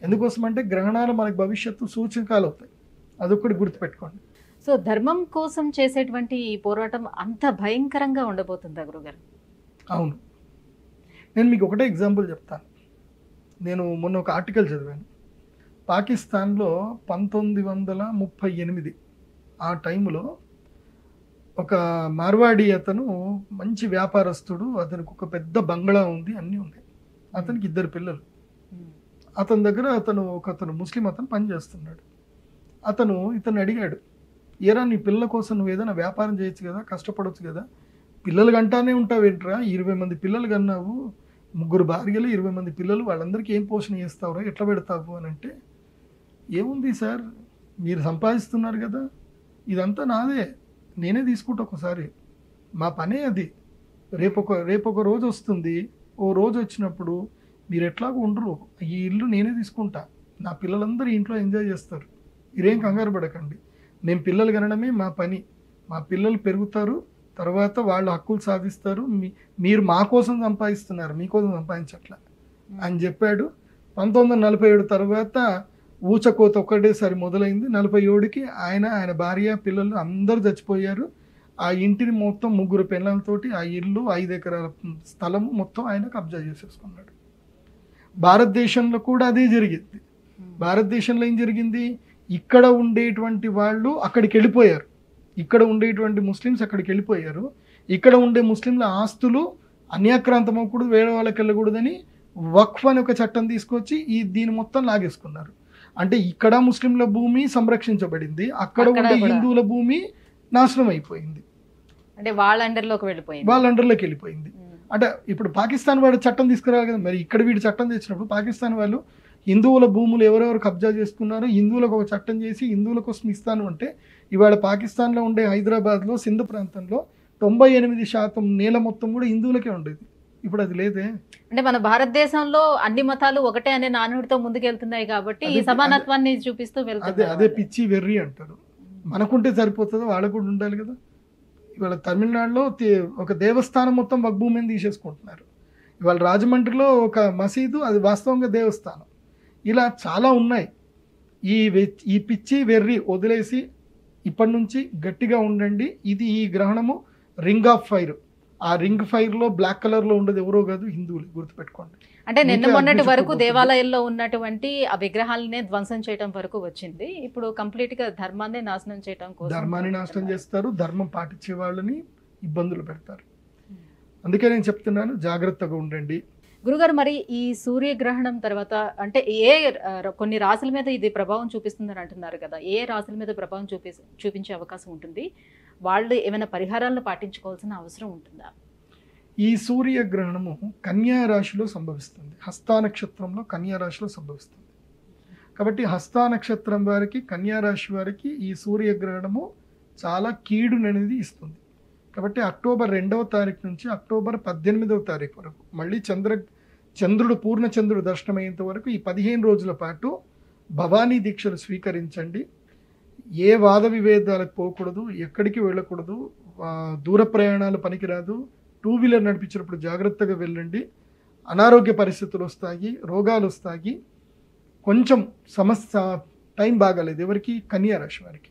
C: ఎందుకోసం అంటే గ్రహణాలు మనకు భవిష్యత్తు సూచకాలు అవుతాయి. అదొకటి గుర్తుపెట్టుకోండి.
B: సో ధర్మం కోసం చేసేటువంటి ఈ పోరాటం అంత భయంకరంగా ఉండబోతుందా గురుగారు?
C: అవును. నేను మీకు ఒకటే ఎగ్జాంపుల్ చెప్తాను. నేను మొన్న ఒక ఆర్టికల్ చదివాను. పాకిస్తాన్లో 1938 ఆ టైంలో ఒక మార్వాడి అతను మంచి వ్యాపారస్తుడు. అతనికి ఒక పెద్ద బంగ్లా ఉంది, అన్నీ ఉన్నాయి. అతనికి 2 పిల్లలు. అతని దగ్గర అతను ముస్లిం అతను పని చేస్తున్నాడు. ఇతను అడిగాడు, ఏరా నీ పిల్లల కోసం నువ్వు ఏదైనా వ్యాపారం చేయొచ్చు కదా, కష్టపడవచ్చు కదా, పిల్లలు గంటానే ఉంటావేంట్రా, 20 మంది పిల్లలు కన్నావు, 3 భార్యలు, 20 మంది పిల్లలు, వాళ్ళందరికీ ఏం పోషణ చేస్తావురా, ఎట్లా పెడతావు అని అంటే, ఏముంది సార్ మీరు సంపాదిస్తున్నారు కదా, ఇదంతా నాదే, నేనే తీసుకుంటా ఒకసారి, మా పనే అది. రేపొక రోజు వస్తుంది, ఓ రోజు వచ్చినప్పుడు మీరు ఎట్లాగో ఉండరు, ఈ ఇల్లు నేనే తీసుకుంటా, నా పిల్లలందరూ ఇంట్లో ఎంజాయ్ చేస్తారు, మీరేం కంగారు పడకండి, మేము పిల్లలు కనడమే మా పని, మా పిల్లలు పెరుగుతారు, తర్వాత వాళ్ళు హక్కులు సాధిస్తారు, మీరు మా కోసం సంపాదిస్తున్నారు, మీకోసం సంపాదించట్లా అని చెప్పాడు. 1947 తర్వాత ఊచకోత ఒక్కటేసారి మొదలైంది. 47కి ఆయన భార్య పిల్లలు అందరూ చచ్చిపోయారు. ఆ ఇంటిని మొత్తం 3 పిల్లలతోటి ఆ ఇల్లు 5 ఎకరాల స్థలము మొత్తం ఆయన కబ్జా చేసేసుకున్నాడు. భారతదేశంలో కూడా అదే జరిగింది. భారతదేశంలో ఏం జరిగింది, ఇక్కడ ఉండేటువంటి వాళ్ళు అక్కడికి వెళ్ళిపోయారు, ఇక్కడ ఉండేటువంటి ముస్లిమ్స్ అక్కడికి వెళ్ళిపోయారు. ఇక్కడ ఉండే ముస్లింల ఆస్తులు అన్యాక్రాంతం అవ్వకూడదు, వేరే వాళ్ళకి వెళ్ళకూడదని వక్ఫ్ అని ఒక చట్టం తీసుకొచ్చి దీని మొత్తం లాగేసుకున్నారు. అంటే ఇక్కడ ముస్లింల భూమి సంరక్షించబడింది, అక్కడ ఉండే హిందువుల భూమి నాశనం అయిపోయింది,
B: అంటే వాళ్ళ అండర్లోకి
C: వెళ్ళిపోయింది. అంటే ఇప్పుడు పాకిస్తాన్ వాడు చట్టం తీసుకురావాలి కదా, మరి ఇక్కడ వీడు చట్టం తెచ్చినప్పుడు పాకిస్తాన్ వాళ్ళు హిందువుల భూములు ఎవరెవరు కబ్జా చేసుకున్నారో హిందువులకు ఒక చట్టం చేసి హిందువుల కోసం ఇస్తాను అంటే, ఇవాళ పాకిస్తాన్లో ఉండే హైదరాబాద్లో సింధు ప్రాంతంలో 98% నేల మొత్తం కూడా హిందువులకే ఉండేది. ఇప్పుడు అది లేదే.
B: అంటే మన భారతదేశంలో అన్ని మతాలు ఒకటే అనే నానుడితో ముందుకెళ్తున్నాయి కాబట్టి ఈ సమానత్వాన్ని చూపిస్తూ వెళ్తుంది.
C: అదే పిచ్చి వెర్రి అంటారు. మనకుంటే సరిపోతుందో వాళ్ళకు కూడా ఉండాలి కదా. ఇవాళ తమిళనాడులో ఒక దేవస్థానం మొత్తం వగ్భూమిని తీసేసుకుంటున్నారు. ఇవాళ రాజమండ్రిలో ఒక మసీదు, అది వాస్తవంగా దేవస్థానం. ఇలా చాలా ఉన్నాయి. ఈ పిచ్చి వెర్రి వదిలేసి ఇప్పటి నుంచి గట్టిగా ఉండండి. ఈ గ్రహణము రింగ్ ఆఫ్ ఫైర్. ఆ రింగ్ ఫైర్ లో బ్లాక్ కలర్ లో ఉండదు ఎవరో కాదు, హిందువులు, గుర్తుపెట్టుకోండి.
B: అంటే నిన్న మొన్నటి వరకు దేవాలయాల్లో ఉన్నటువంటి ఆ విగ్రహాలనే ధ్వంసం చేయడం వరకు వచ్చింది. ఇప్పుడు కంప్లీట్ గా ధర్మాన్ని నాశనం చేయడం కోసం
C: ధర్మాన్ని నాశనం చేస్తారు, ధర్మం పాటించే వాళ్ళని ఇబ్బందులు పెడతారు. అందుకే నేను చెప్తున్నాను, జాగ్రత్తగా ఉండండి.
B: గురుగారు, మరి ఈ సూర్యగ్రహణం తర్వాత అంటే కొన్ని రాశుల మీద ఇది ప్రభావం చూపిస్తుందని అంటున్నారు కదా, ఏ రాశుల మీద ప్రభావం చూపించే అవకాశం ఉంటుంది? వాళ్ళు ఏమైనా పరిహారాలను పాటించుకోవాల్సిన అవసరం ఉంటుందా?
C: ఈ సూర్యగ్రహణము కన్యా రాశిలో సంభవిస్తుంది. హస్తా నక్షత్రంలో కన్యా రాశిలో సంభవిస్తుంది. కాబట్టి హస్తా నక్షత్రం వారికి, కన్యా రాశి వారికి ఈ సూర్యగ్రహణము చాలా కీడుననేది ఇస్తుంది. కాబట్టి అక్టోబర్ 2వ తారీఖు నుంచి అక్టోబర్ 18వ తారీఖు వరకు మళ్ళీ చంద్రుడు పూర్ణచంద్రుడు దర్శనమయ్యేంత వరకు ఈ 15 రోజుల పాటు భవానీ దీక్షలు స్వీకరించండి. ఏ వాద విభేదాలకు పోకూడదు, ఎక్కడికి వెళ్ళకూడదు, దూర ప్రయాణాలు పనికిరాదు. 2 వీలర్ నడిపించినప్పుడు జాగ్రత్తగా వెళ్ళండి. అనారోగ్య పరిస్థితులు వస్తాయి, రోగాలు వస్తాయి. కొంచెం సమస్య టైం బాగాలేదు ఎవరికి? కన్యా రాశి వారికి.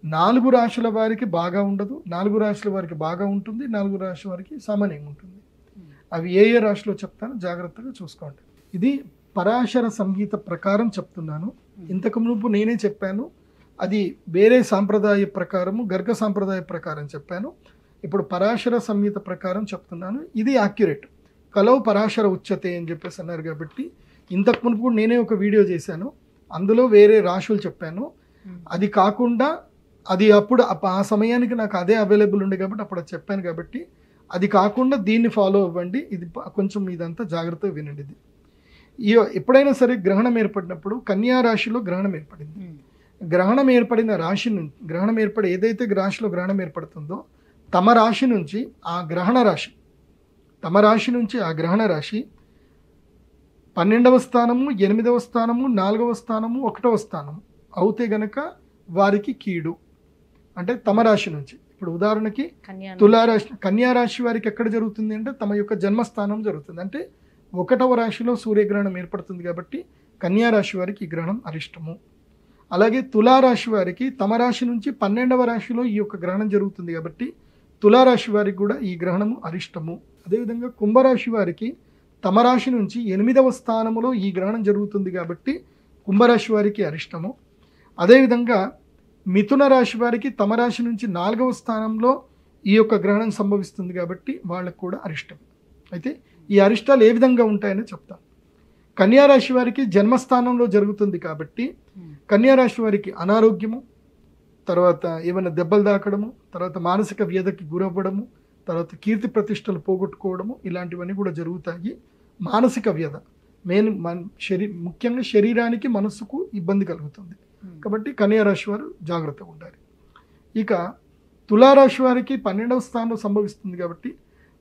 C: 4 రాశుల వారికి బాగా ఉండదు, 4 రాశుల వారికి బాగా ఉంటుంది, 4 రాశుల వారికి సామాన్యంగా ఉంటుంది. అవి ఏ ఏ రాశిలో చెప్తాను, జాగ్రత్తగా చూసుకోండి. ఇది పరాశర సంగీత ప్రకారం చెప్తున్నాను. ఇంతకు మునుపు నేనే చెప్పాను, అది వేరే సాంప్రదాయ ప్రకారము, గర్గ సాంప్రదాయ ప్రకారం చెప్పాను. ఇప్పుడు పరాశర సంగీత ప్రకారం చెప్తున్నాను. ఇది యాక్యురేట్. కలవు పరాశర ఉచ్యతే అని చెప్పేసి అన్నారు కాబట్టి, ఇంతకు మునుపు నేనే ఒక వీడియో చేశాను, అందులో వేరే రాశులు చెప్పాను. అది కాకుండా అది అప్పుడు ఆ సమయానికి నాకు అదే అవైలబుల్ ఉండే కాబట్టి అప్పుడు అది చెప్పాను. కాబట్టి అది కాకుండా దీన్ని ఫాలో అవ్వండి. ఇది కొంచెం ఇదంతా జాగ్రత్తగా వినండి. ఇది ఎప్పుడైనా సరే గ్రహణం ఏర్పడినప్పుడు, కన్యా రాశిలో గ్రహణం ఏర్పడింది. గ్రహణం ఏర్పడిన రాశి నుంచి, గ్రహణం ఏర్పడి ఏదైతే రాశిలో గ్రహణం ఏర్పడుతుందో తమ రాశి నుంచి ఆ గ్రహణ రాశి, తమ రాశి నుంచి ఆ గ్రహణ రాశి 12వ స్థానము, 8వ స్థానము, 4వ స్థానము, 1వ స్థానము అవుతే గనక వారికి కీడు. అంటే తమ రాశి నుంచి, ఇప్పుడు ఉదాహరణకి తులారాశి, కన్యా రాశి వారికి ఎక్కడ జరుగుతుంది అంటే తమ యొక్క జన్మస్థానం జరుగుతుంది. అంటే 1వ రాశిలో సూర్యగ్రహణం ఏర్పడుతుంది కాబట్టి కన్యా రాశి వారికి ఈ గ్రహణం అరిష్టము. అలాగే తులారాశి వారికి తమ రాశి నుంచి 12వ రాశిలో ఈ యొక్క గ్రహణం జరుగుతుంది కాబట్టి తులారాశి వారికి కూడా ఈ గ్రహణము అరిష్టము. అదేవిధంగా కుంభరాశి వారికి తమ రాశి నుంచి 8వ స్థానములో ఈ గ్రహణం జరుగుతుంది కాబట్టి కుంభరాశి వారికి అరిష్టము. అదేవిధంగా మిథున రాశి వారికి తమ రాశి నుంచి 4వ స్థానంలో ఈ యొక్క గ్రహణం సంభవిస్తుంది కాబట్టి వాళ్ళకు కూడా అరిష్టం. అయితే ఈ అరిష్టాలు ఏ విధంగా ఉంటాయని చెప్తాను. కన్యా రాశి వారికి జన్మస్థానంలో జరుగుతుంది కాబట్టి కన్యా రాశి వారికి అనారోగ్యము, తర్వాత ఏమైనా దెబ్బలు తాకడము, తర్వాత మానసిక వ్యధకి గురవ్వడము, తర్వాత కీర్తి ప్రతిష్టలు పోగొట్టుకోవడము, ఇలాంటివన్నీ కూడా జరుగుతాయి. మానసిక వ్యధ ముఖ్యంగా శరీరానికి, మనస్సుకు ఇబ్బంది కలుగుతుంది కాబట్టి కన్యా రాశి వారు జాగ్రత్తగా ఉండాలి. ఇక తులారాశి వారికి 12వ స్థానంలో సంభవిస్తుంది కాబట్టి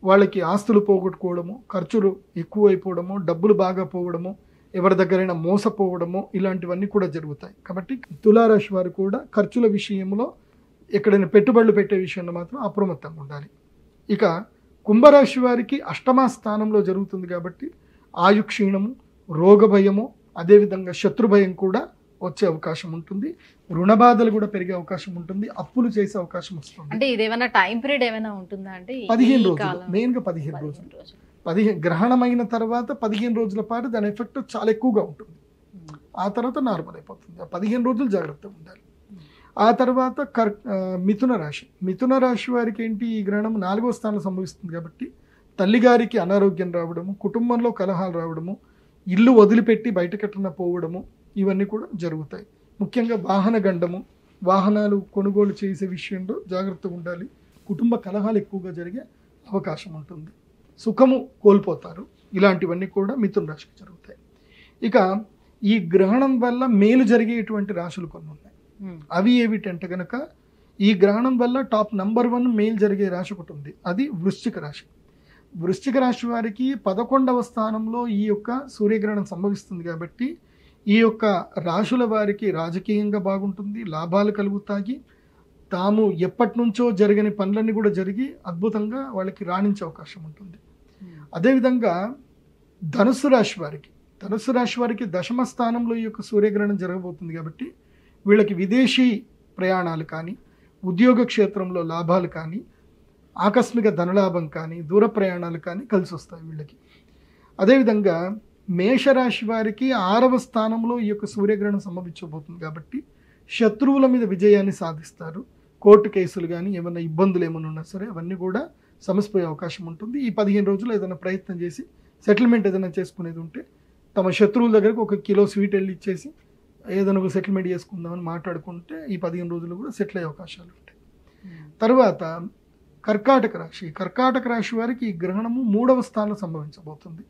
C: వాళ్ళకి ఆస్తులు పోగొట్టుకోవడము, ఖర్చులు ఎక్కువైపోవడము, డబ్బులు బాగా పోవడము, ఎవరి దగ్గరైనా మోసపోవడము, ఇలాంటివన్నీ కూడా జరుగుతాయి. కాబట్టి తులారాశి వారు కూడా ఖర్చుల విషయంలో, ఎక్కడైనా పెట్టుబడులు పెట్టే విషయంలో మాత్రం అప్రమత్తంగా ఉండాలి. ఇక కుంభరాశి వారికి 8వ స్థానంలో జరుగుతుంది కాబట్టి ఆయు క్షీణము, రోగ భయము, అదేవిధంగా శత్రు భయం కూడా వచ్చే అవకాశం ఉంటుంది. రుణ బాధలు కూడా పెరిగే అవకాశం ఉంటుంది. అప్పులు చేసే అవకాశం వస్తుంది.
B: అంటే ఇదేమైనా టైం పీరియడ్ ఏమైనా ఉంటుందా? అంటే
C: 15 రోజులు, మెయిన్గా 15 రోజులు. 15 గ్రహణం అయిన తర్వాత 15 రోజుల పాటు దాని ఎఫెక్ట్ చాలా ఎక్కువగా ఉంటుంది. ఆ తర్వాత నార్మల్ అయిపోతుంది. 15 రోజులు జాగ్రత్తగా ఉండాలి. ఆ తర్వాత మిథున రాశి వారికి ఏంటి, ఈ గ్రహణం 4వ స్థానంలో సంభవిస్తుంది కాబట్టి తల్లిగారికి అనారోగ్యం రావడము, కుటుంబంలో కలహాలు రావడము, ఇల్లు వదిలిపెట్టి బయటకెట్టన పోవడము, ఇవన్నీ కూడా జరుగుతాయి. ముఖ్యంగా వాహన గండము, వాహనాలు కొనుగోలు చేసే విషయంలో జాగ్రత్తగా ఉండాలి. కుటుంబ కలహాలు ఎక్కువగా జరిగే అవకాశం ఉంటుంది. సుఖము కోల్పోతారు. ఇలాంటివన్నీ కూడా మిథున రాశికి జరుగుతాయి. ఇక ఈ గ్రహణం వల్ల మేలు జరిగేటువంటి రాశులు కొన్ని ఉన్నాయి. అవి ఏమిటంటే కనుక ఈ గ్రహణం వల్ల టాప్ నంబర్ 1 మేలు జరిగే రాశి ఒకటి ఉంది. అది వృశ్చిక రాశి. వృశ్చిక రాశి వారికి 11వ స్థానంలో ఈ యొక్క సూర్యగ్రహణం సంభవిస్తుంది కాబట్టి ఈ యొక్క రాశుల వారికి రాజకీయంగా బాగుంటుంది, లాభాలు కలుగుతాయి. తాము ఎప్పటి నుంచో జరగని పనులన్నీ కూడా జరిగి అద్భుతంగా వాళ్ళకి రాణించే అవకాశం ఉంటుంది. అదేవిధంగా ధనుసు రాశి వారికి 10వ స్థానంలో ఈ యొక్క సూర్యగ్రహణం జరగబోతుంది కాబట్టి వీళ్ళకి విదేశీ ప్రయాణాలు కానీ, ఉద్యోగ క్షేత్రంలో లాభాలు కానీ, ఆకస్మిక ధనలాభం కానీ, దూర ప్రయాణాలు కానీ కలిసి వస్తాయి వీళ్ళకి. అదేవిధంగా మేషరాశి వారికి 6వ స్థానంలో ఈ యొక్క సూర్యగ్రహణం సంభవించబోతుంది కాబట్టి శత్రువుల మీద విజయాన్ని సాధిస్తారు. కోర్టు కేసులు కానీ, ఏమైనా ఇబ్బందులు ఏమైనా ఉన్నా సరే అవన్నీ కూడా సమసిపోయే అవకాశం ఉంటుంది. ఈ 15 రోజులు ఏదైనా ప్రయత్నం చేసి సెటిల్మెంట్ ఏదైనా చేసుకునేది ఉంటే తమ శత్రువుల దగ్గరకు 1 కిలో స్వీట్ వెళ్ళి ఇచ్చేసి ఏదైనా ఒక సెటిల్మెంట్ చేసుకుందామని మాట్లాడుకుంటే ఈ 15 రోజులు కూడా సెటిల్ అయ్యే అవకాశాలు ఉంటాయి. తర్వాత కర్కాటక రాశి వారికి ఈ గ్రహణము 3వ స్థానంలో సంభవించబోతుంది.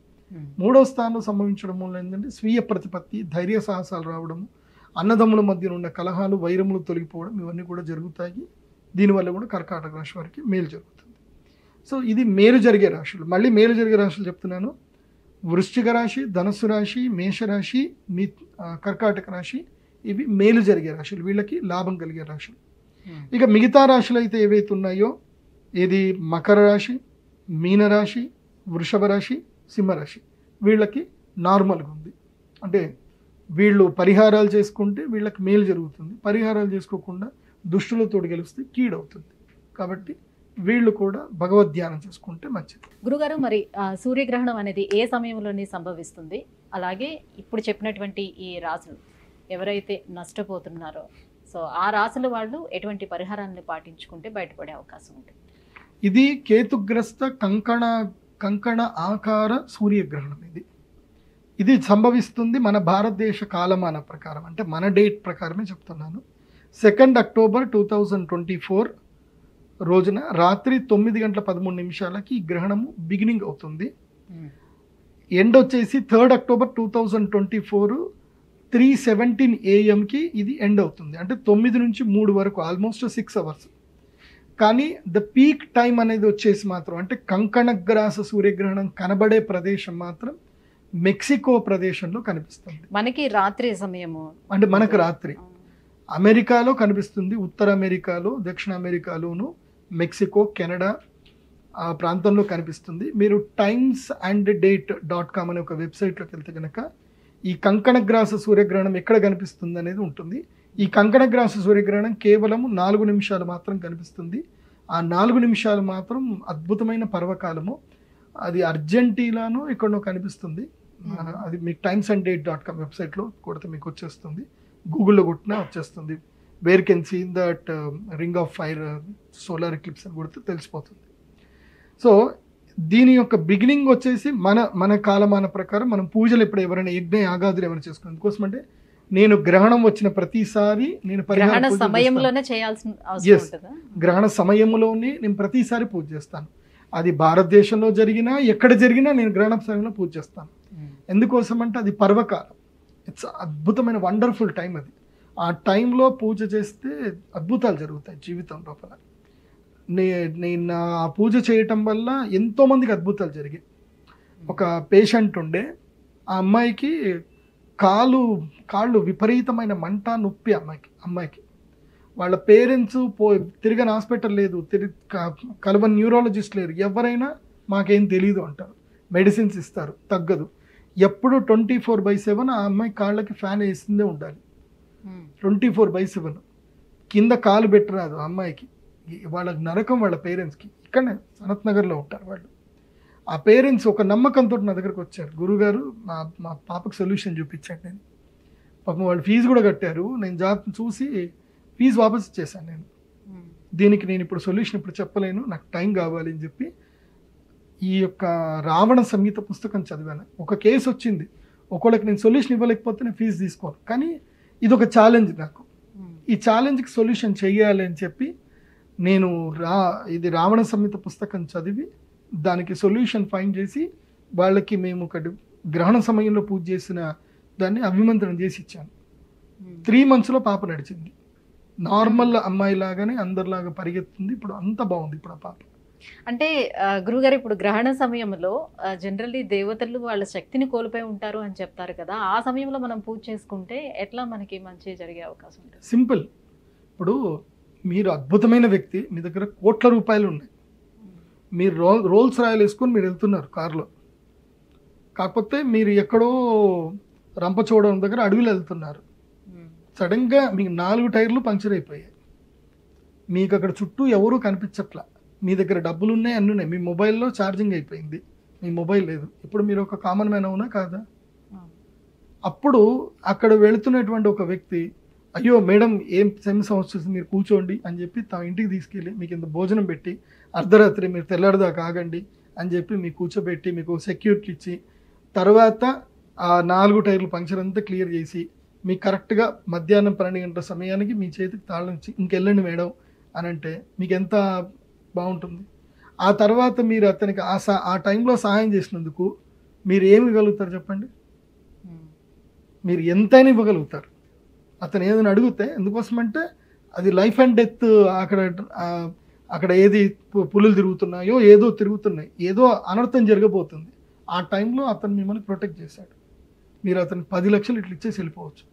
C: 3వ స్థానంలో సంభవించడం వల్ల ఏంటంటే స్వీయ ప్రతిపత్తి, ధైర్య సాహసాలు రావడము, అన్నదమ్ముల మధ్య ఉన్న కలహాలు, వైరములు తొలగిపోవడం ఇవన్నీ కూడా జరుగుతాయి. దీనివల్ల కూడా కర్కాటక రాశి వారికి మేలు జరుగుతుంది. సో ఇది మేలు జరిగే రాశులు. మళ్ళీ మేలు జరిగే రాశులు చెప్తున్నాను. వృశ్చిక రాశి, ధనుస్సు రాశి, మేషరాశి, కర్కాటక రాశి ఇవి మేలు జరిగే రాశులు, వీళ్ళకి లాభం కలిగే రాశులు. ఇక మిగతా రాశులు అయితే ఏవైతే ఉన్నాయో ఇది మకర రాశి, మీనరాశి, వృషభ రాశి, సింహరాశి వీళ్ళకి నార్మల్గా ఉంది. అంటే వీళ్ళు పరిహారాలు చేసుకుంటే వీళ్ళకి మేలు జరుగుతుంది, పరిహారాలు చేసుకోకుండా దుష్టులతో గెలిస్తే కీడవుతుంది. కాబట్టి వీళ్ళు కూడా భగవద్ ధ్యానం చేసుకుంటే మంచిది.
B: గురుగారు, మరి సూర్యగ్రహణం అనేది ఏ సమయంలోనే సంభవిస్తుంది? అలాగే ఇప్పుడు చెప్పినటువంటి ఈ రాశులు ఎవరైతే నష్టపోతున్నారో సో ఆ రాశుల వాళ్ళు ఎటువంటి పరిహారాన్ని పాటించుకుంటే బయటపడే అవకాశం ఉంటుంది?
C: ఇది కేతుగ్రస్త కంకణ ఆకార సూర్యగ్రహణం. ఇది సంభవిస్తుంది మన భారతదేశ కాలమాన ప్రకారం, అంటే మన డేట్ ప్రకారమే చెప్తున్నాను. 2 అక్టోబర్ 2024 రోజున రాత్రి 9:13 ఈ గ్రహణము బిగినింగ్ అవుతుంది. ఎండ్ వచ్చేసి 3 అక్టోబర్ 2024 3:17 AM ఇది ఎండ్ అవుతుంది. అంటే 9 నుంచి 3 వరకు ఆల్మోస్ట్ 6 అవర్స్. కానీ ద పీక్ టైం అనేది వచ్చేసి మాత్రం అంటే కంకణగ్రాస సూర్యగ్రహణం కనబడే ప్రదేశం మాత్రం మెక్సికో ప్రదేశంలో కనిపిస్తుంది.
B: మనకి రాత్రి సమయము,
C: అంటే మనకు రాత్రి అమెరికాలో కనిపిస్తుంది, ఉత్తర అమెరికాలో, దక్షిణ అమెరికాలోను, మెక్సికో, కెనడా ఆ ప్రాంతంలో కనిపిస్తుంది. మీరు timesandDate.com అనే ఒక వెబ్సైట్లోకి వెళ్తే కనుక ఈ కంకణగ్రాస సూర్యగ్రహణం ఎక్కడ కనిపిస్తుంది అనేది ఉంటుంది. ఈ కంకణగ్రాస సూర్యగ్రహణం కేవలం 4 నిమిషాలు మాత్రం కనిపిస్తుంది. ఆ 4 నిమిషాలు మాత్రం అద్భుతమైన పర్వకాలము. అది అర్జెంటీనాను ఎక్కడో కనిపిస్తుంది. అది మీకు timesandDate.com వెబ్సైట్లో కొడితే మీకు వచ్చేస్తుంది, గూగుల్లో కొట్టినా వచ్చేస్తుంది. Where can see that ring of fire solar eclipse అని కొడితే తెలిసిపోతుంది. సో దీని యొక్క బిగినింగ్ వచ్చేసి మన కాలమాన ప్రకారం మనం పూజలు ఎప్పుడు ఎవరైనా యజ్ఞ యాగాదులు ఎవరైనా చేసుకున్నాం. ఎందుకోసం అంటే నేను గ్రహణం వచ్చిన ప్రతిసారి నేను
B: గ్రహణ సమయంలోనే చేయాల్సిన అవసరం ఉంటుందా?
C: గ్రహణ సమయంలోనే నేను ప్రతిసారి పూజ చేస్తాను. అది భారతదేశంలో జరిగినా ఎక్కడ జరిగినా నేను గ్రహణ సమయంలో పూజ చేస్తాను. ఎందుకోసం అంటే అది పర్వకాలం, ఇట్స్ అద్భుతమైన వండర్ఫుల్ టైం. అది ఆ టైంలో పూజ చేస్తే అద్భుతాలు జరుగుతాయి జీవితం లోపల. నేను ఆ పూజ చేయటం వల్ల ఎంతోమందికి అద్భుతాలు జరిగాయి. ఒక పేషెంట్ ఉండే, ఆ అమ్మాయికి కాళ్ళు విపరీతమైన మంట, నొప్పి అమ్మాయికి వాళ్ళ పేరెంట్స్ తిరిగిన హాస్పిటల్ లేదు, కలవని న్యూరాలజిస్ట్ లేరు, ఎవరైనా మాకేం తెలియదు అంటారు, మెడిసిన్స్ ఇస్తారు, తగ్గదు. ఎప్పుడు 24/7 ఆ అమ్మాయి కాళ్ళకి ఫ్యాన్ వేసిందే ఉండాలి. 24/7 కింద కాలు పెట్టరాదు ఆ అమ్మాయికి. వాళ్ళకి నరకం వాళ్ళ పేరెంట్స్కి. ఇక్కడనే సనత్ నగర్లో ఉంటారు వాళ్ళు. ఆ పేరెంట్స్ ఒక నమ్మకంతో నా దగ్గరకు వచ్చారు, గురుగారు మా పాపకు సొల్యూషన్ చూపించాను. నేను పాపం వాళ్ళు ఫీజు కూడా కట్టారు. నేను జాబ్ చూసి ఫీజు వాపస్ ఇచ్చేసాను. దీనికి నేను ఇప్పుడు సొల్యూషన్ ఇప్పుడు చెప్పలేను, నాకు టైం కావాలి అని చెప్పి ఈ యొక్క రావణ సంగీత పుస్తకం చదివాను. ఒక కేసు వచ్చింది, ఒకళ్ళకి నేను సొల్యూషన్ ఇవ్వలేకపోతే నేను ఫీజు తీసుకోను. కానీ ఇది ఒక ఛాలెంజ్ నాకు. ఈ ఛాలెంజ్కి సొల్యూషన్ చెయ్యాలి అని చెప్పి నేను ఇది రావణ సంహిత పుస్తకం చదివి దానికి సొల్యూషన్ ఫైండ్ చేసి వాళ్ళకి మేము ఒకటి గ్రహణ సమయంలో పూజ చేసిన దాన్ని అభిమంత్రం చేసి ఇచ్చాను. 3 monthsలో పాప నడిచింది. నార్మల్ అమ్మాయి లాగానే అందరిలాగా పరిగెత్తుంది. ఇప్పుడు అంత బాగుంది ఇప్పుడు ఆ పాప.
B: అంటే గురుగారు, ఇప్పుడు గ్రహణ సమయంలో జనరల్లీ దేవతలు వాళ్ళ శక్తిని కోల్పోయి ఉంటారు అని చెప్తారు కదా, ఆ సమయంలో మనం పూజ చేసుకుంటే ఎట్లా మనకి మంచి జరిగే అవకాశం ఉంటుంది?
C: సింపుల్. ఇప్పుడు మీరు అద్భుతమైన వ్యక్తి, మీ దగ్గర కోట్ల రూపాయలు ఉన్నాయి, మీరు రోల్స్ రాయల్ వేసుకొని మీరు వెళ్తున్నారు కారులో, కాకపోతే మీరు ఎక్కడో రంపచోడవరం దగ్గర అడవిలో వెళ్తున్నారు. సడన్గా మీకు 4 టైర్లు పంక్చర్ అయిపోయాయి. మీకు అక్కడ చుట్టూ ఎవరూ కనిపించట్లా, మీ దగ్గర డబ్బులు ఉన్నాయి, అన్నీ ఉన్నాయి, మీ మొబైల్లో ఛార్జింగ్ అయిపోయింది, మీ మొబైల్ లేదు. ఇప్పుడు మీరు ఒక కామన్ మ్యాన్ అవునా కాదా? అప్పుడు అక్కడ వెళుతున్నటువంటి ఒక వ్యక్తి అయ్యో మేడం ఏం సమస్య వస్తుంది మీరు కూర్చోండి అని చెప్పి తమ ఇంటికి తీసుకెళ్ళి మీకు ఇంత భోజనం పెట్టి అర్ధరాత్రి మీరు తెల్లారిదాకా ఆగండి అని చెప్పి మీకు కూర్చోబెట్టి మీకు సెక్యూరిటీ ఇచ్చి తర్వాత ఆ 4 టైర్లు పంక్చర్ అంతా క్లియర్ చేసి మీకు కరెక్ట్గా మధ్యాహ్నం 12 గంటల సమయానికి మీ చేతికి తాళం ఇచ్చి ఇంకెళ్ళండి మేడం అని అంటే మీకు ఎంత బాగుంటుంది. ఆ తర్వాత మీరు అతనికి ఆ టైంలో సహాయం చేసినందుకు మీరు ఏమి ఇవ్వగలుగుతారు చెప్పండి? మీరు ఎంతైనా ఇవ్వగలుగుతారు. అతను ఏదైనా అడిగితే ఎందుకోసమంటే అది లైఫ్ అండ్ డెత్. అక్కడ ఏది పులులు తిరుగుతున్నాయో ఏదో తిరుగుతున్నాయి, ఏదో అనర్థం జరగబోతుంది. ఆ టైంలో అతను మిమ్మల్ని ప్రొటెక్ట్ చేశాడు. మీరు అతను 10 లక్షలు ఇట్లా ఇచ్చేసి వెళ్ళిపోవచ్చు.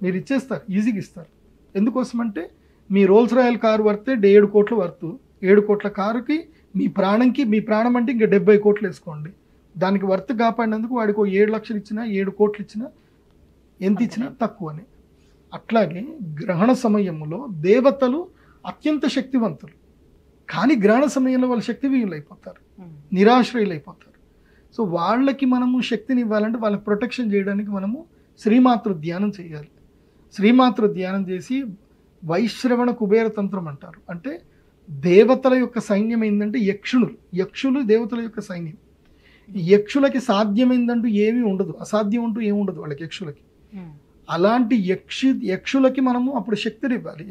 C: మీరు ఇచ్చేస్తారు, ఈజీగా ఇస్తారు. ఎందుకోసమంటే మీ రోల్స్ రాయల్ కారు వర్తే 7 కోట్ల వర్తు. 7 కోట్ల కారుకి మీ ప్రాణం అంటే ఇంకా 70 కోట్లు వేసుకోండి. దానికి వర్త్ కాపాడినందుకు వాడికి 7 లక్షలు ఇచ్చినా 7 కోట్లు ఇచ్చినా ఎంత ఇచ్చినా తక్కువని. అట్లాగే గ్రహణ సమయంలో దేవతలు అత్యంత శక్తివంతులు, కానీ గ్రహణ సమయంలో వాళ్ళు శక్తిహీనులు అయిపోతారు, నిరాశ్రయులు అయిపోతారు. సో వాళ్ళకి మనము శక్తిని ఇవ్వాలంటే వాళ్ళకి ప్రొటెక్షన్ చేయడానికి మనము శ్రీమాతృ ధ్యానం చేయాలి. శ్రీమాతృ ధ్యానం చేసి వైశ్రవణ కుబేర తంత్రం అంటారు. అంటే దేవతల యొక్క సైన్యం ఏంటంటే యక్షులు దేవతల యొక్క సైన్యం. యక్షులకి సాధ్యమైందంటూ ఏమీ ఉండదు, అసాధ్యం అంటూ ఏమి ఉండదు వాళ్ళకి యక్షులకి. అలాంటి యక్షులకి మనము అప్పుడు శక్తిని ఇవ్వాలి.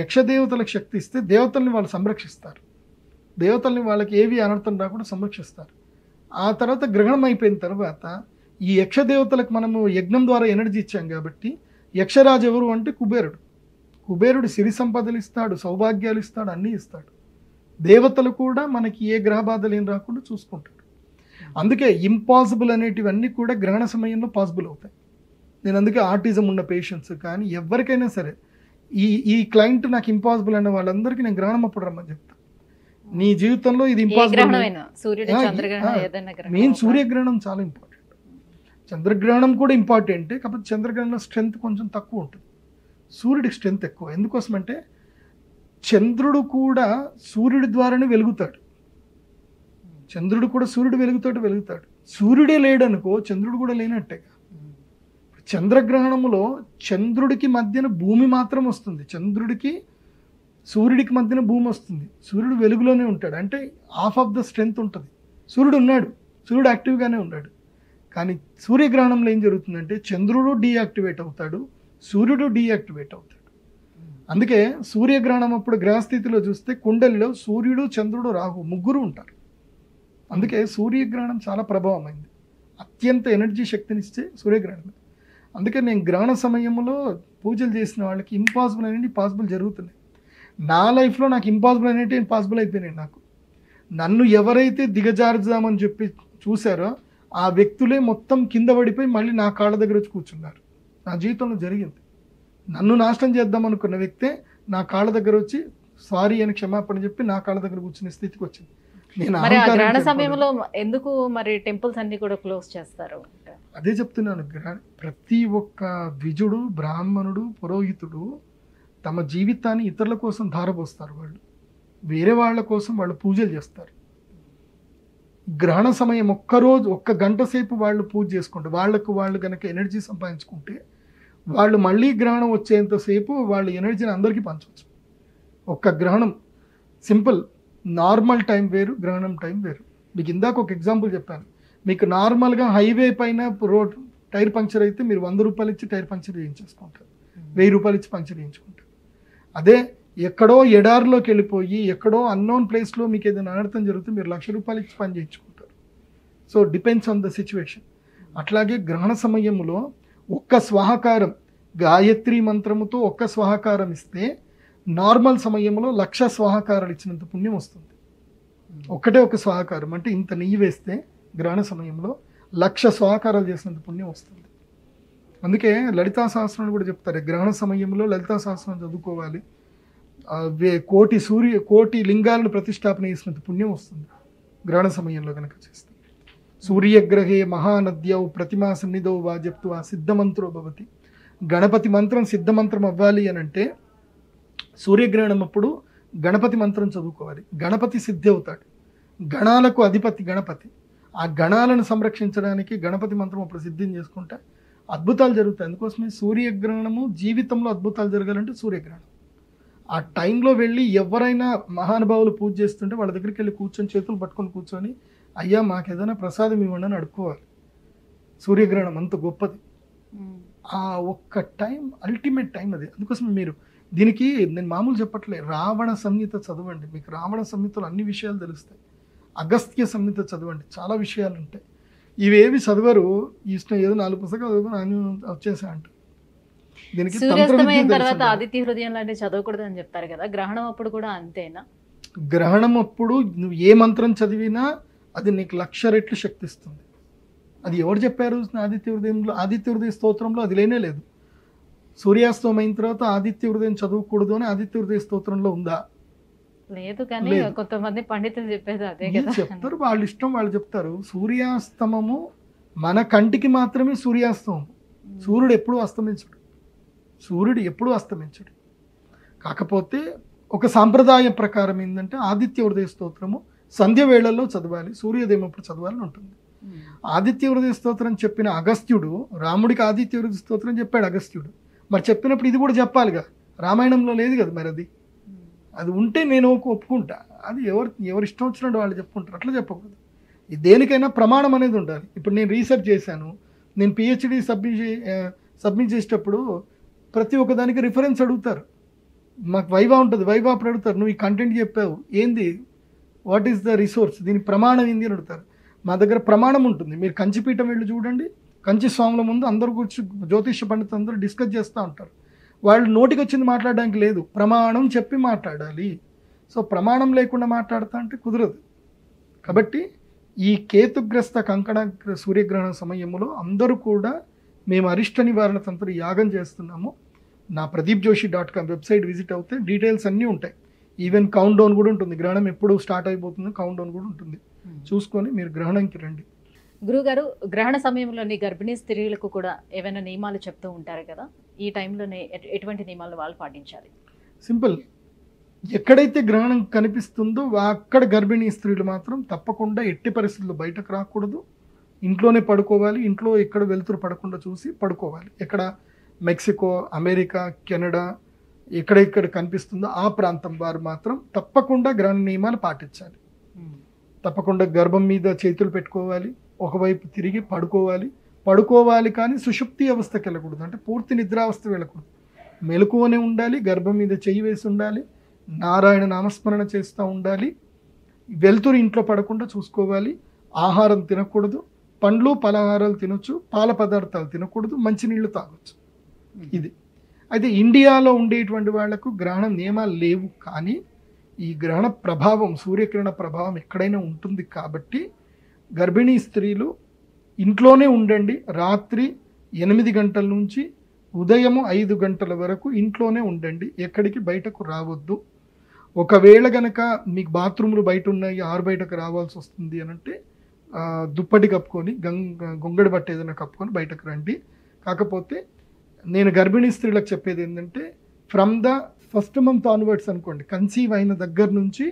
C: యక్షదేవతలకు శక్తి ఇస్తే దేవతల్ని వాళ్ళు సంరక్షిస్తారు. దేవతల్ని వాళ్ళకి ఏవి అనర్థం రాకుండా సంరక్షిస్తారు. ఆ తర్వాత గ్రహణం అయిపోయిన తర్వాత ఈ యక్షదేవతలకు మనము యజ్ఞం ద్వారా ఎనర్జీ ఇచ్చాం కాబట్టి యక్షరాజు ఎవరు అంటే కుబేరుడు సిరి సంపదలు ఇస్తాడు, సౌభాగ్యాలు ఇస్తాడు, అన్నీ ఇస్తాడు. దేవతలు కూడా మనకి ఏ గ్రహ బాధలు ఏం రాకుండా చూసుకుంటాడు. అందుకే ఇంపాసిబుల్ అనేటివన్నీ కూడా గ్రహణ సమయంలో పాసిబుల్ అవుతాయి. నేను అందుకే ఆటిజం ఉన్న పేషెంట్స్ కానీ ఎవరికైనా సరే ఈ క్లయింట్ నాకు ఇంపాసిబుల్ అనే వాళ్ళందరికీ నేను గ్రహణం అప్పుడు రమ్మని చెప్తాను. నీ జీవితంలో ఇది ఇంపాసిబుల్. మెయిన్ సూర్యగ్రహణం చాలా ఇంపార్టెంట్. చంద్రగ్రహణం కూడా ఇంపార్టెంట్, కాకపోతే చంద్రగ్రహణంలో స్ట్రెంత్ కొంచెం తక్కువ ఉంటుంది, సూర్యుడికి స్ట్రెంత్ ఎక్కువ. ఎందుకోసమంటే చంద్రుడు కూడా సూర్యుడి ద్వారానే వెలుగుతాడు. సూర్యుడు వెలుగుతాడు. సూర్యుడే లేడనుకో చంద్రుడు కూడా లేనట్టేగా. చంద్రగ్రహణంలో చంద్రుడికి మధ్యన భూమి మాత్రం వస్తుంది, సూర్యుడికి మధ్యన భూమి వస్తుంది. సూర్యుడు వెలుగులోనే ఉంటాడు, అంటే హాఫ్ ఆఫ్ ద స్ట్రెంత్ ఉంటుంది. సూర్యుడు యాక్టివ్గానే ఉన్నాడు. కానీ సూర్యగ్రహణంలో ఏం జరుగుతుందంటే చంద్రుడు డీయాక్టివేట్ అవుతాడు, సూర్యుడు డీయాక్టివేట్ అవుతాడు. అందుకే సూర్యగ్రహణం అప్పుడు గ్రహస్థితిలో చూస్తే కుండలిలో సూర్యుడు, చంద్రుడు, రాహు ముగ్గురు ఉంటారు. అందుకే సూర్యగ్రహణం చాలా ప్రభావమైంది. అత్యంత ఎనర్జీ శక్తినిచ్చే సూర్యగ్రహణం. అందుకే నేను గ్రహణ సమయంలో పూజలు చేసిన వాళ్ళకి ఇంపాసిబుల్ అనేవి పాసిబుల్ జరుగుతున్నాయి. నా లైఫ్లో నాకు ఇంపాసిబుల్ అనేవి పాసిబుల్ అయిపోయినాయి. నన్ను ఎవరైతే దిగజారుదామని చెప్పి చూశారో ఆ వ్యక్తులే మొత్తం కింద పడిపోయి మళ్ళీ నా కాళ్ళ దగ్గర వచ్చి కూర్చున్నారు. నా జీవితంలో జరిగింది. నన్ను నాశనం చేద్దాం అనుకున్న వ్యక్తే నా కాళ్ళ దగ్గర వచ్చి సారీ అని క్షమాపణ చెప్పి నా కాళ్ళ దగ్గర కూర్చునే స్థితికి వచ్చింది.
B: గ్రహణ సమయంలో ఎందుకు మరి టెంపుల్స్ అన్ని కూడా క్లోజ్ చేస్తారు?
C: అదే చెప్తున్నాను. ప్రతి ఒక్క ద్విజుడు, బ్రాహ్మణుడు, పురోహితుడు తమ జీవితాన్ని ఇతరుల కోసం ధారపోస్తారు. వాళ్ళు వేరే వాళ్ళ కోసం వాళ్ళు పూజలు చేస్తారు. గ్రహణ సమయం ఒక్క గంట సేపు వాళ్ళు పూజ చేసుకుంటే వాళ్ళు కనుక ఎనర్జీ సంపాదించుకుంటే వాళ్ళు మళ్ళీ గ్రహణం వచ్చేంతసేపు వాళ్ళ ఎనర్జీని అందరికీ పంచవచ్చు. ఒక్క గ్రహణం సింపుల్. నార్మల్ టైం వేరు, గ్రహణం టైం వేరు. మీకు ఇందాక ఒక ఎగ్జాంపుల్ చెప్పాను. మీకు నార్మల్గా హైవే పైన రోడ్ టైర్ పంక్చర్ అయితే మీరు 100 రూపాయలు ఇచ్చి టైర్ పంక్చర్ చేయించేసుకుంటారు, 1000 రూపాయలు ఇచ్చి పంక్చర్ చేయించుకుంటారు. అదే ఎక్కడో ఎడారిలోకి వెళ్ళిపోయి ఎక్కడో అన్నోన్ ప్లేస్లో మీకు ఏదైనా అనర్థం జరిగితే మీరు 1,00,000 రూపాయలు ఇచ్చి పని చేయించుకుంటారు. So depends on the situation. అట్లాగే గ్రహణ సమయంలో ఒక్క స్వాహకారం, గాయత్రి మంత్రముతో ఒక్క స్వాహకారం ఇస్తే నార్మల్ సమయంలో 1,00,000 స్వాహకారాలు ఇచ్చినంత పుణ్యం వస్తుంది. ఒక్కటే ఒక స్వాహకారం అంటే ఇంత నెయ్యి వేస్తే గ్రహణ సమయంలో 1,00,000 స్వాహకారాలు చేసినంత పుణ్యం వస్తుంది. అందుకే లలితా సహస్రం కూడా చెప్తారు, గ్రహణ సమయంలో లలితా సహస్రం చదువుకోవాలి, కోటి లింగాలను ప్రతిష్టాపన చేసినంత పుణ్యం వస్తుంది గ్రహణ సమయంలో కనుక చేస్తే. సూర్యగ్రహే మహానద్యౌ ప్రతిమా సన్నిధౌ వా జప్తు ఆ సిద్ధమంత్రో భవతి. గణపతి మంత్రం సిద్ధమంత్రం అవ్వాలి అని అంటే సూర్యగ్రహణం అప్పుడు గణపతి మంత్రం చదువుకోవాలి. గణపతి సిద్ధి అవుతాడు. గణాలకు అధిపతి గణపతి. ఆ గణాలను సంరక్షించడానికి గణపతి మంత్రం అప్పుడు సిద్ధిని చేసుకుంటే అద్భుతాలు జరుగుతాయి. అందుకోసమే సూర్యగ్రహణము జీవితంలో అద్భుతాలు జరగాలంటే సూర్యగ్రహణం. ఆ టైంలో వెళ్ళి ఎవరైనా మహానుభావులు పూజ చేస్తుంటే వాళ్ళ దగ్గరికి వెళ్ళి కూర్చొని చేతులు పట్టుకొని కూర్చొని అయ్యా మాకు ఏదైనా ప్రసాదం ఇవ్వండి అని అడుక్కోవాలి. సూర్యగ్రహణం అంత గొప్పది. ఆ ఒక్క టైం అల్టిమేట్ టైం అది. అందుకోసం మీరు దీనికి నేను మామూలు చెప్పట్లే, రావణ సంహిత చదవండి, మీకు రావణ సంహితలో అన్ని విషయాలు తెలుస్తాయి. అగస్త్య సంహిత చదవండి, చాలా విషయాలు ఉంటాయి. ఇవేవి చదవరు, ఇష్టం ఏదో 4 పుస్తకాలు చదువుకుని వచ్చేసా అంటారు. దీనికి
B: సూర్యాస్తమయం తర్వాత ఆదిత్య హృదయం లాంటివి చదవకూడదు అని చెప్తారు కదా, గ్రహణం అప్పుడు కూడా అంతేనా?
C: గ్రహణం అప్పుడు నువ్వు ఏ మంత్రం చదివినా అది నీకు 1,00,000 రెట్లు శక్తి ఇస్తుంది. అది ఎవరు చెప్పారు? ఆదిత్య హృదయంలో, ఆదిత్య హృదయ స్తోత్రంలో అది లేనే లేదు. సూర్యాస్తమయం అయిన తర్వాత ఆదిత్య హృదయం చదవకూడదు అని ఆదిత్య హృదయ స్తోత్రంలో ఉందా?
B: లేదు. కానీ కొంతమంది పండితులు చెప్పేది అదే కదా,
C: చెప్తారు, వాళ్ళ ఇష్టం వాళ్ళు చెప్తారు. సూర్యాస్తమము మన కంటికి మాత్రమే సూర్యాస్తమం. సూర్యుడు ఎప్పుడూ అస్తమించడు. కాకపోతే ఒక సాంప్రదాయ ప్రకారం ఏంటంటే ఆదిత్య హృదయ స్తోత్రము సంధ్య వేళల్లో చదవాలి, సూర్యోదయం అప్పుడు చదవాలని ఉంటుంది. ఆదిత్య హృదయ స్తోత్రం చెప్పిన అగస్త్యుడు రాముడికి ఆదిత్య హృదయ స్తోత్రం చెప్పాడు అగస్త్యుడు. మరి చెప్పినప్పుడు ఇది కూడా చెప్పాలిగా, రామాయణంలో లేదు కదా. మరి అది ఉంటే నేను ఒప్పుకుంటా. అది ఎవరు ఇష్టం వచ్చినట్టు వాళ్ళు చెప్పుకుంటారు, అట్లా చెప్పకూడదు. దేనికైనా ప్రమాణం అనేది ఉండాలి. ఇప్పుడు నేను రీసెర్చ్ చేశాను, నేను పిహెచ్డి సబ్మిట్ చేసేటప్పుడు ప్రతి ఒక్క దానికి రిఫరెన్స్ అడుగుతారు. మాకు వైవా ఉంటుంది, వైవా అప్పుడు అడుగుతారు, నువ్వు ఈ కంటెంట్ చెప్పావు ఏంది, వాట్ ఈస్ ద రిసోర్స్, దీని ప్రమాణం ఏంది అని అడుగుతారు. మా దగ్గర ప్రమాణం ఉంటుంది. మీరు కంచిపీఠం వెళ్ళి చూడండి, కంచి స్వాముల ముందు అందరూ కూర్చు జ్యోతిష పండితులు అందరూ డిస్కస్ చేస్తూ ఉంటారు. వాళ్ళు నోటికి వచ్చింది మాట్లాడడానికి లేదు, ప్రమాణం చెప్పి మాట్లాడాలి. సో ప్రమాణం లేకుండా మాట్లాడతా అంటే కుదరదు. కాబట్టి ఈ కేతుగ్రస్త కంకణ సూర్యగ్రహణ సమయంలో అందరూ కూడా మేము అరిష్ట నివారణ తంత్ర యాగం చేస్తున్నాము. నా pradeepjoshi.com వెబ్సైట్ విజిట్ అవుతే డీటెయిల్స్ అన్నీ ఉంటాయి. ఈవెన్ కౌంట్ డౌన్ కూడా ఉంటుంది, గ్రహణం ఎప్పుడు స్టార్ట్ అయిపోతుందో కౌంట్ డౌన్ కూడా ఉంటుంది. చూసుకొని మీరు గ్రహణంకి రండి.
B: గురుగారు, గ్రహణ సమయంలోని గర్భిణీ స్త్రీలకు కూడా ఏమైనా నియమాలు చెప్తూ ఉంటారు కదా, ఈ టైంలోనే ఎటువంటి నియమాలు వాళ్ళు పాటించాలి?
C: సింపుల్, ఎక్కడైతే గ్రహణం కనిపిస్తుందో అక్కడ గర్భిణీ స్త్రీలు మాత్రం తప్పకుండా ఎట్టి పరిస్థితుల్లో బయటకు రాకూడదు, ఇంట్లోనే పడుకోవాలి. ఇంట్లో ఎక్కడ వెలుతురు పడకుండా చూసి పడుకోవాలి. ఎక్కడ మెక్సికో, అమెరికా, కెనడా ఎక్కడెక్కడ కనిపిస్తుందో ఆ ప్రాంతం వారు మాత్రం తప్పకుండా గ్రహణ నియమాలు పాటించాలి. తప్పకుండా గర్భం మీద చేతులు పెట్టుకోవాలి, ఒకవైపు తిరిగి పడుకోవాలి కానీ సుషుప్తి అవస్థకి వెళ్ళకూడదు, అంటే పూర్తి నిద్రావస్థ వెళ్ళకూడదు. మెలకువనే ఉండాలి, గర్భం మీద చెయ్యి వేసి ఉండాలి, నారాయణ నామస్మరణ చేస్తూ ఉండాలి. వెలుతురు ఇంట్లో పడకుండా చూసుకోవాలి. ఆహారం తినకూడదు, పండ్లు పలహారాలు తినొచ్చు, పాల పదార్థాలు తినకూడదు, మంచినీళ్ళు తాగొచ్చు. ఇది అయితే ఇండియాలో ఉండేటువంటి వాళ్లకు గ్రహణ నియమాలు లేవు, కానీ ఈ గ్రహణ ప్రభావం, సూర్యకిరణ ప్రభావం ఎక్కడైనా ఉంటుంది. కాబట్టి గర్భిణీ స్త్రీలు ఇంట్లోనే ఉండండి. రాత్రి 8 గంటల నుంచి ఉదయం 5 గంటల వరకు ఇంట్లోనే ఉండండి, ఎక్కడికి బయటకు రావద్దు. ఒకవేళ గనక మీకు బాత్రూములు బయట ఉన్నాయి, బయటకు రావాల్సి వస్తుంది అని అంటే దుప్పటి కప్పుకొని గొంగడి బట్ట ఏదైనా కప్పుకొని బయటకు రండి. కాకపోతే నేను గర్భిణీ స్త్రీలకు చెప్పేది ఏంటంటే, from the 1st month onwards అనుకోండి, కన్సీవ్ అయిన దగ్గర నుంచి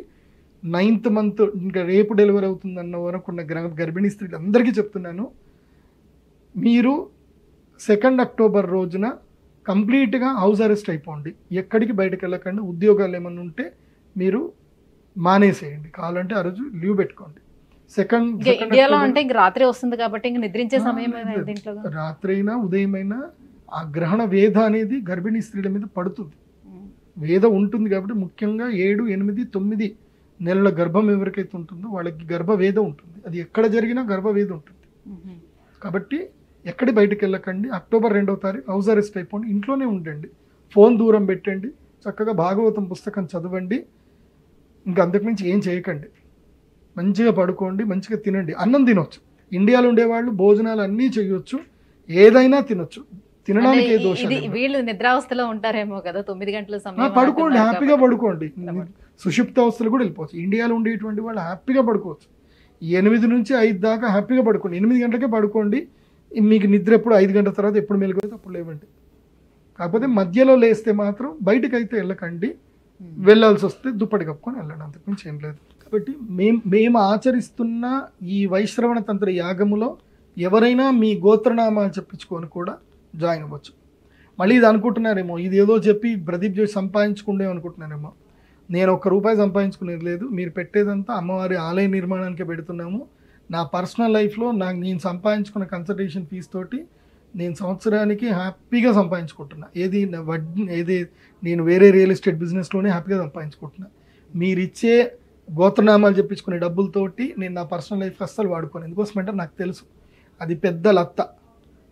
C: 9th month ఇంకా రేపు డెలివరీ అవుతుంది అన్న వరకు ఉన్న గర్భిణీ స్త్రీలు అందరికీ చెప్తున్నాను, మీరు 2 అక్టోబర్ రోజున కంప్లీట్గా హౌస్ అరెస్ట్ అయిపోండి. ఎక్కడికి బయటకు వెళ్ళకండి. ఉద్యోగాలు ఏమన్నా ఉంటే మీరు మానేసేయండి, కావాలంటే ఆ రోజు లీవ్ పెట్టుకోండి.
B: ఇండియాలో అంటే రాత్రి వస్తుంది కాబట్టి నిద్రించే సమయం
C: రాత్రి అయినా ఉదయం అయినా ఆ గ్రహణ వేధ అనేది గర్భిణీ స్త్రీల మీద పడుతుంది. వేద ఉంటుంది కాబట్టి ముఖ్యంగా 7, 8, 9 నెలల గర్భం ఎవరికైతే ఉంటుందో వాళ్ళకి గర్భవేద ఉంటుంది. అది ఎక్కడ జరిగినా గర్భవేద ఉంటుంది. కాబట్టి ఎక్కడి బయటకు వెళ్ళకండి. అక్టోబర్ 2వ తారీఖు హౌస్ అరెస్ట్ అయిపోండి, ఇంట్లోనే ఉండండి, ఫోన్ దూరం పెట్టండి, చక్కగా భాగవతం పుస్తకం చదవండి, ఇంకా అంతకుమించి ఏం చేయకండి. మంచిగా పడుకోండి, మంచిగా తినండి, అన్నం తినొచ్చు. ఇండియాలో ఉండేవాళ్ళు భోజనాలు అన్నీ చేయొచ్చు, ఏదైనా తినొచ్చు, తినడానికి ఏ దోషం లేదు.
B: వీళ్ళు నిద్రావస్థలో ఉంటారేమో కదా, 9 గంటల సమయం
C: పడుకోండి, హ్యాపీగా పడుకోండి. సుషుప్త అవస్థలు కూడా వెళ్ళిపోవచ్చు. ఇండియాలో ఉండేటువంటి వాళ్ళు హ్యాపీగా పడుకోవచ్చు. 8 నుంచి 5 దాకా హ్యాపీగా పడుకోండి. 8 గంటలకే పడుకోండి. మీకు నిద్ర ఎప్పుడు 5 గంటల తర్వాత ఎప్పుడు మెలుగుతుంది అప్పుడు లేవండి. కాకపోతే మధ్యలో లేస్తే మాత్రం బయటకైతే వెళ్ళకండి, వెళ్ళాల్సి వస్తే దుప్పటి కప్పుకొని వెళ్ళండి, అంతకుమించి ఏం లేదు. కాబట్టి మేము ఆచరిస్తున్న ఈ వైశ్రవణ తంత్ర యాగములో ఎవరైనా మీ గోత్రనామాలు చెప్పించుకొని కూడా జాయిన్ అవ్వచ్చు. మళ్ళీ ఇది అనుకుంటున్నారేమో, ఇది ఏదో చెప్పి ప్రదీప్ జోషి సంపాదించుకుండే అనుకుంటున్నారేమో. నేను ₹1 సంపాదించుకునేది లేదు. మీరు పెట్టేదంతా అమ్మవారి ఆలయ నిర్మాణానికే పెడుతున్నాము. నా పర్సనల్ లైఫ్లో నేను సంపాదించుకున్న కన్సల్టేషన్ ఫీజు తోటి నేను సంవత్సరానికి హ్యాపీగా సంపాదించుకుంటున్నా. ఏది నేను వేరే రియల్ ఎస్టేట్ బిజినెస్లోనే హ్యాపీగా సంపాదించుకుంటున్నా. మీరు ఇచ్చే గోత్రనామాలు చెప్పించుకునే డబ్బులతోటి నేను నా పర్సనల్ లైఫ్ అస్సలు వాడుకోను. ఎందుకోసమంటే నాకు తెలుసు అది పెద్ద లత్త.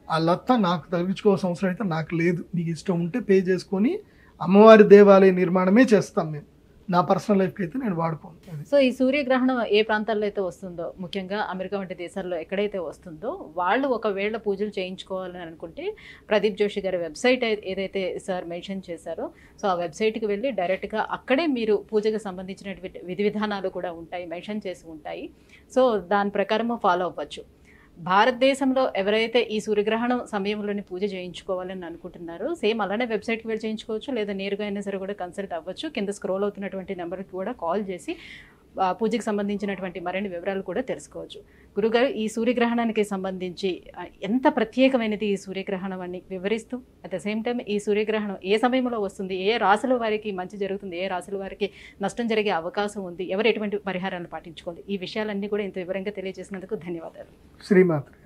C: ఆ లత్త నాకు తగ్గించుకోవాల్సిన అవసరం అయితే నాకు లేదు. మీకు ఇష్టం ఉంటే పే చేసుకొని అమ్మవారి దేవాలయ నిర్మాణమే చేస్తాం మేము. నా పర్సనల్ లైఫ్కి అయితే నేను వాడుకోను.
B: సో ఈ సూర్యగ్రహణం ఏ ప్రాంతాల్లో అయితే వస్తుందో, ముఖ్యంగా అమెరికా వంటి దేశాల్లో ఎక్కడైతే వస్తుందో వాళ్ళు ఒకవేళ పూజలు చేయించుకోవాలని అనుకుంటే ప్రదీప్ జోషి గారి వెబ్సైట్ ఏదైతే సార్ మెన్షన్ చేశారో, సో ఆ వెబ్సైట్కి వెళ్ళి డైరెక్ట్గా అక్కడే మీరు పూజకు సంబంధించిన విధి విధానాలు కూడా ఉంటాయి, మెన్షన్ చేసి ఉంటాయి. సో దాని ప్రకారము ఫాలో అవ్వచ్చు. భారతదేశంలో ఎవరైతే ఈ సూర్యగ్రహణం సమయంలోని పూజ చేయించుకోవాలని అనుకుంటున్నారో సేమ్ అలానే వెబ్సైట్కి వెళ్ళి చేయించుకోవచ్చు, లేదా నేరుగా అయినా సరే కూడా కన్సల్ట్ అవ్వచ్చు. కింద స్క్రోల్ అవుతున్నటువంటి నెంబర్కి కూడా కాల్ చేసి పూజకి సంబంధించినటువంటి మరిన్ని వివరాలు కూడా తెలుసుకోవచ్చు. గురుగారు, ఈ సూర్యగ్రహణానికి సంబంధించి ఎంత ప్రత్యేకమైనది ఈ సూర్యగ్రహణం అని వివరిస్తూ, అట్ ద సేమ్ టైం ఈ సూర్యగ్రహణం ఏ సమయంలో వస్తుంది, ఏ రాశుల వారికి మంచి జరుగుతుంది, ఏ రాశుల వారికి నష్టం జరిగే అవకాశం ఉంది, ఎవరు ఎటువంటి పరిహారాలు పాటించుకోవాలి, ఈ విషయాలన్నీ కూడా ఇంత వివరంగా తెలియజేసినందుకు ధన్యవాదాలు.
C: శ్రీమాత్రే.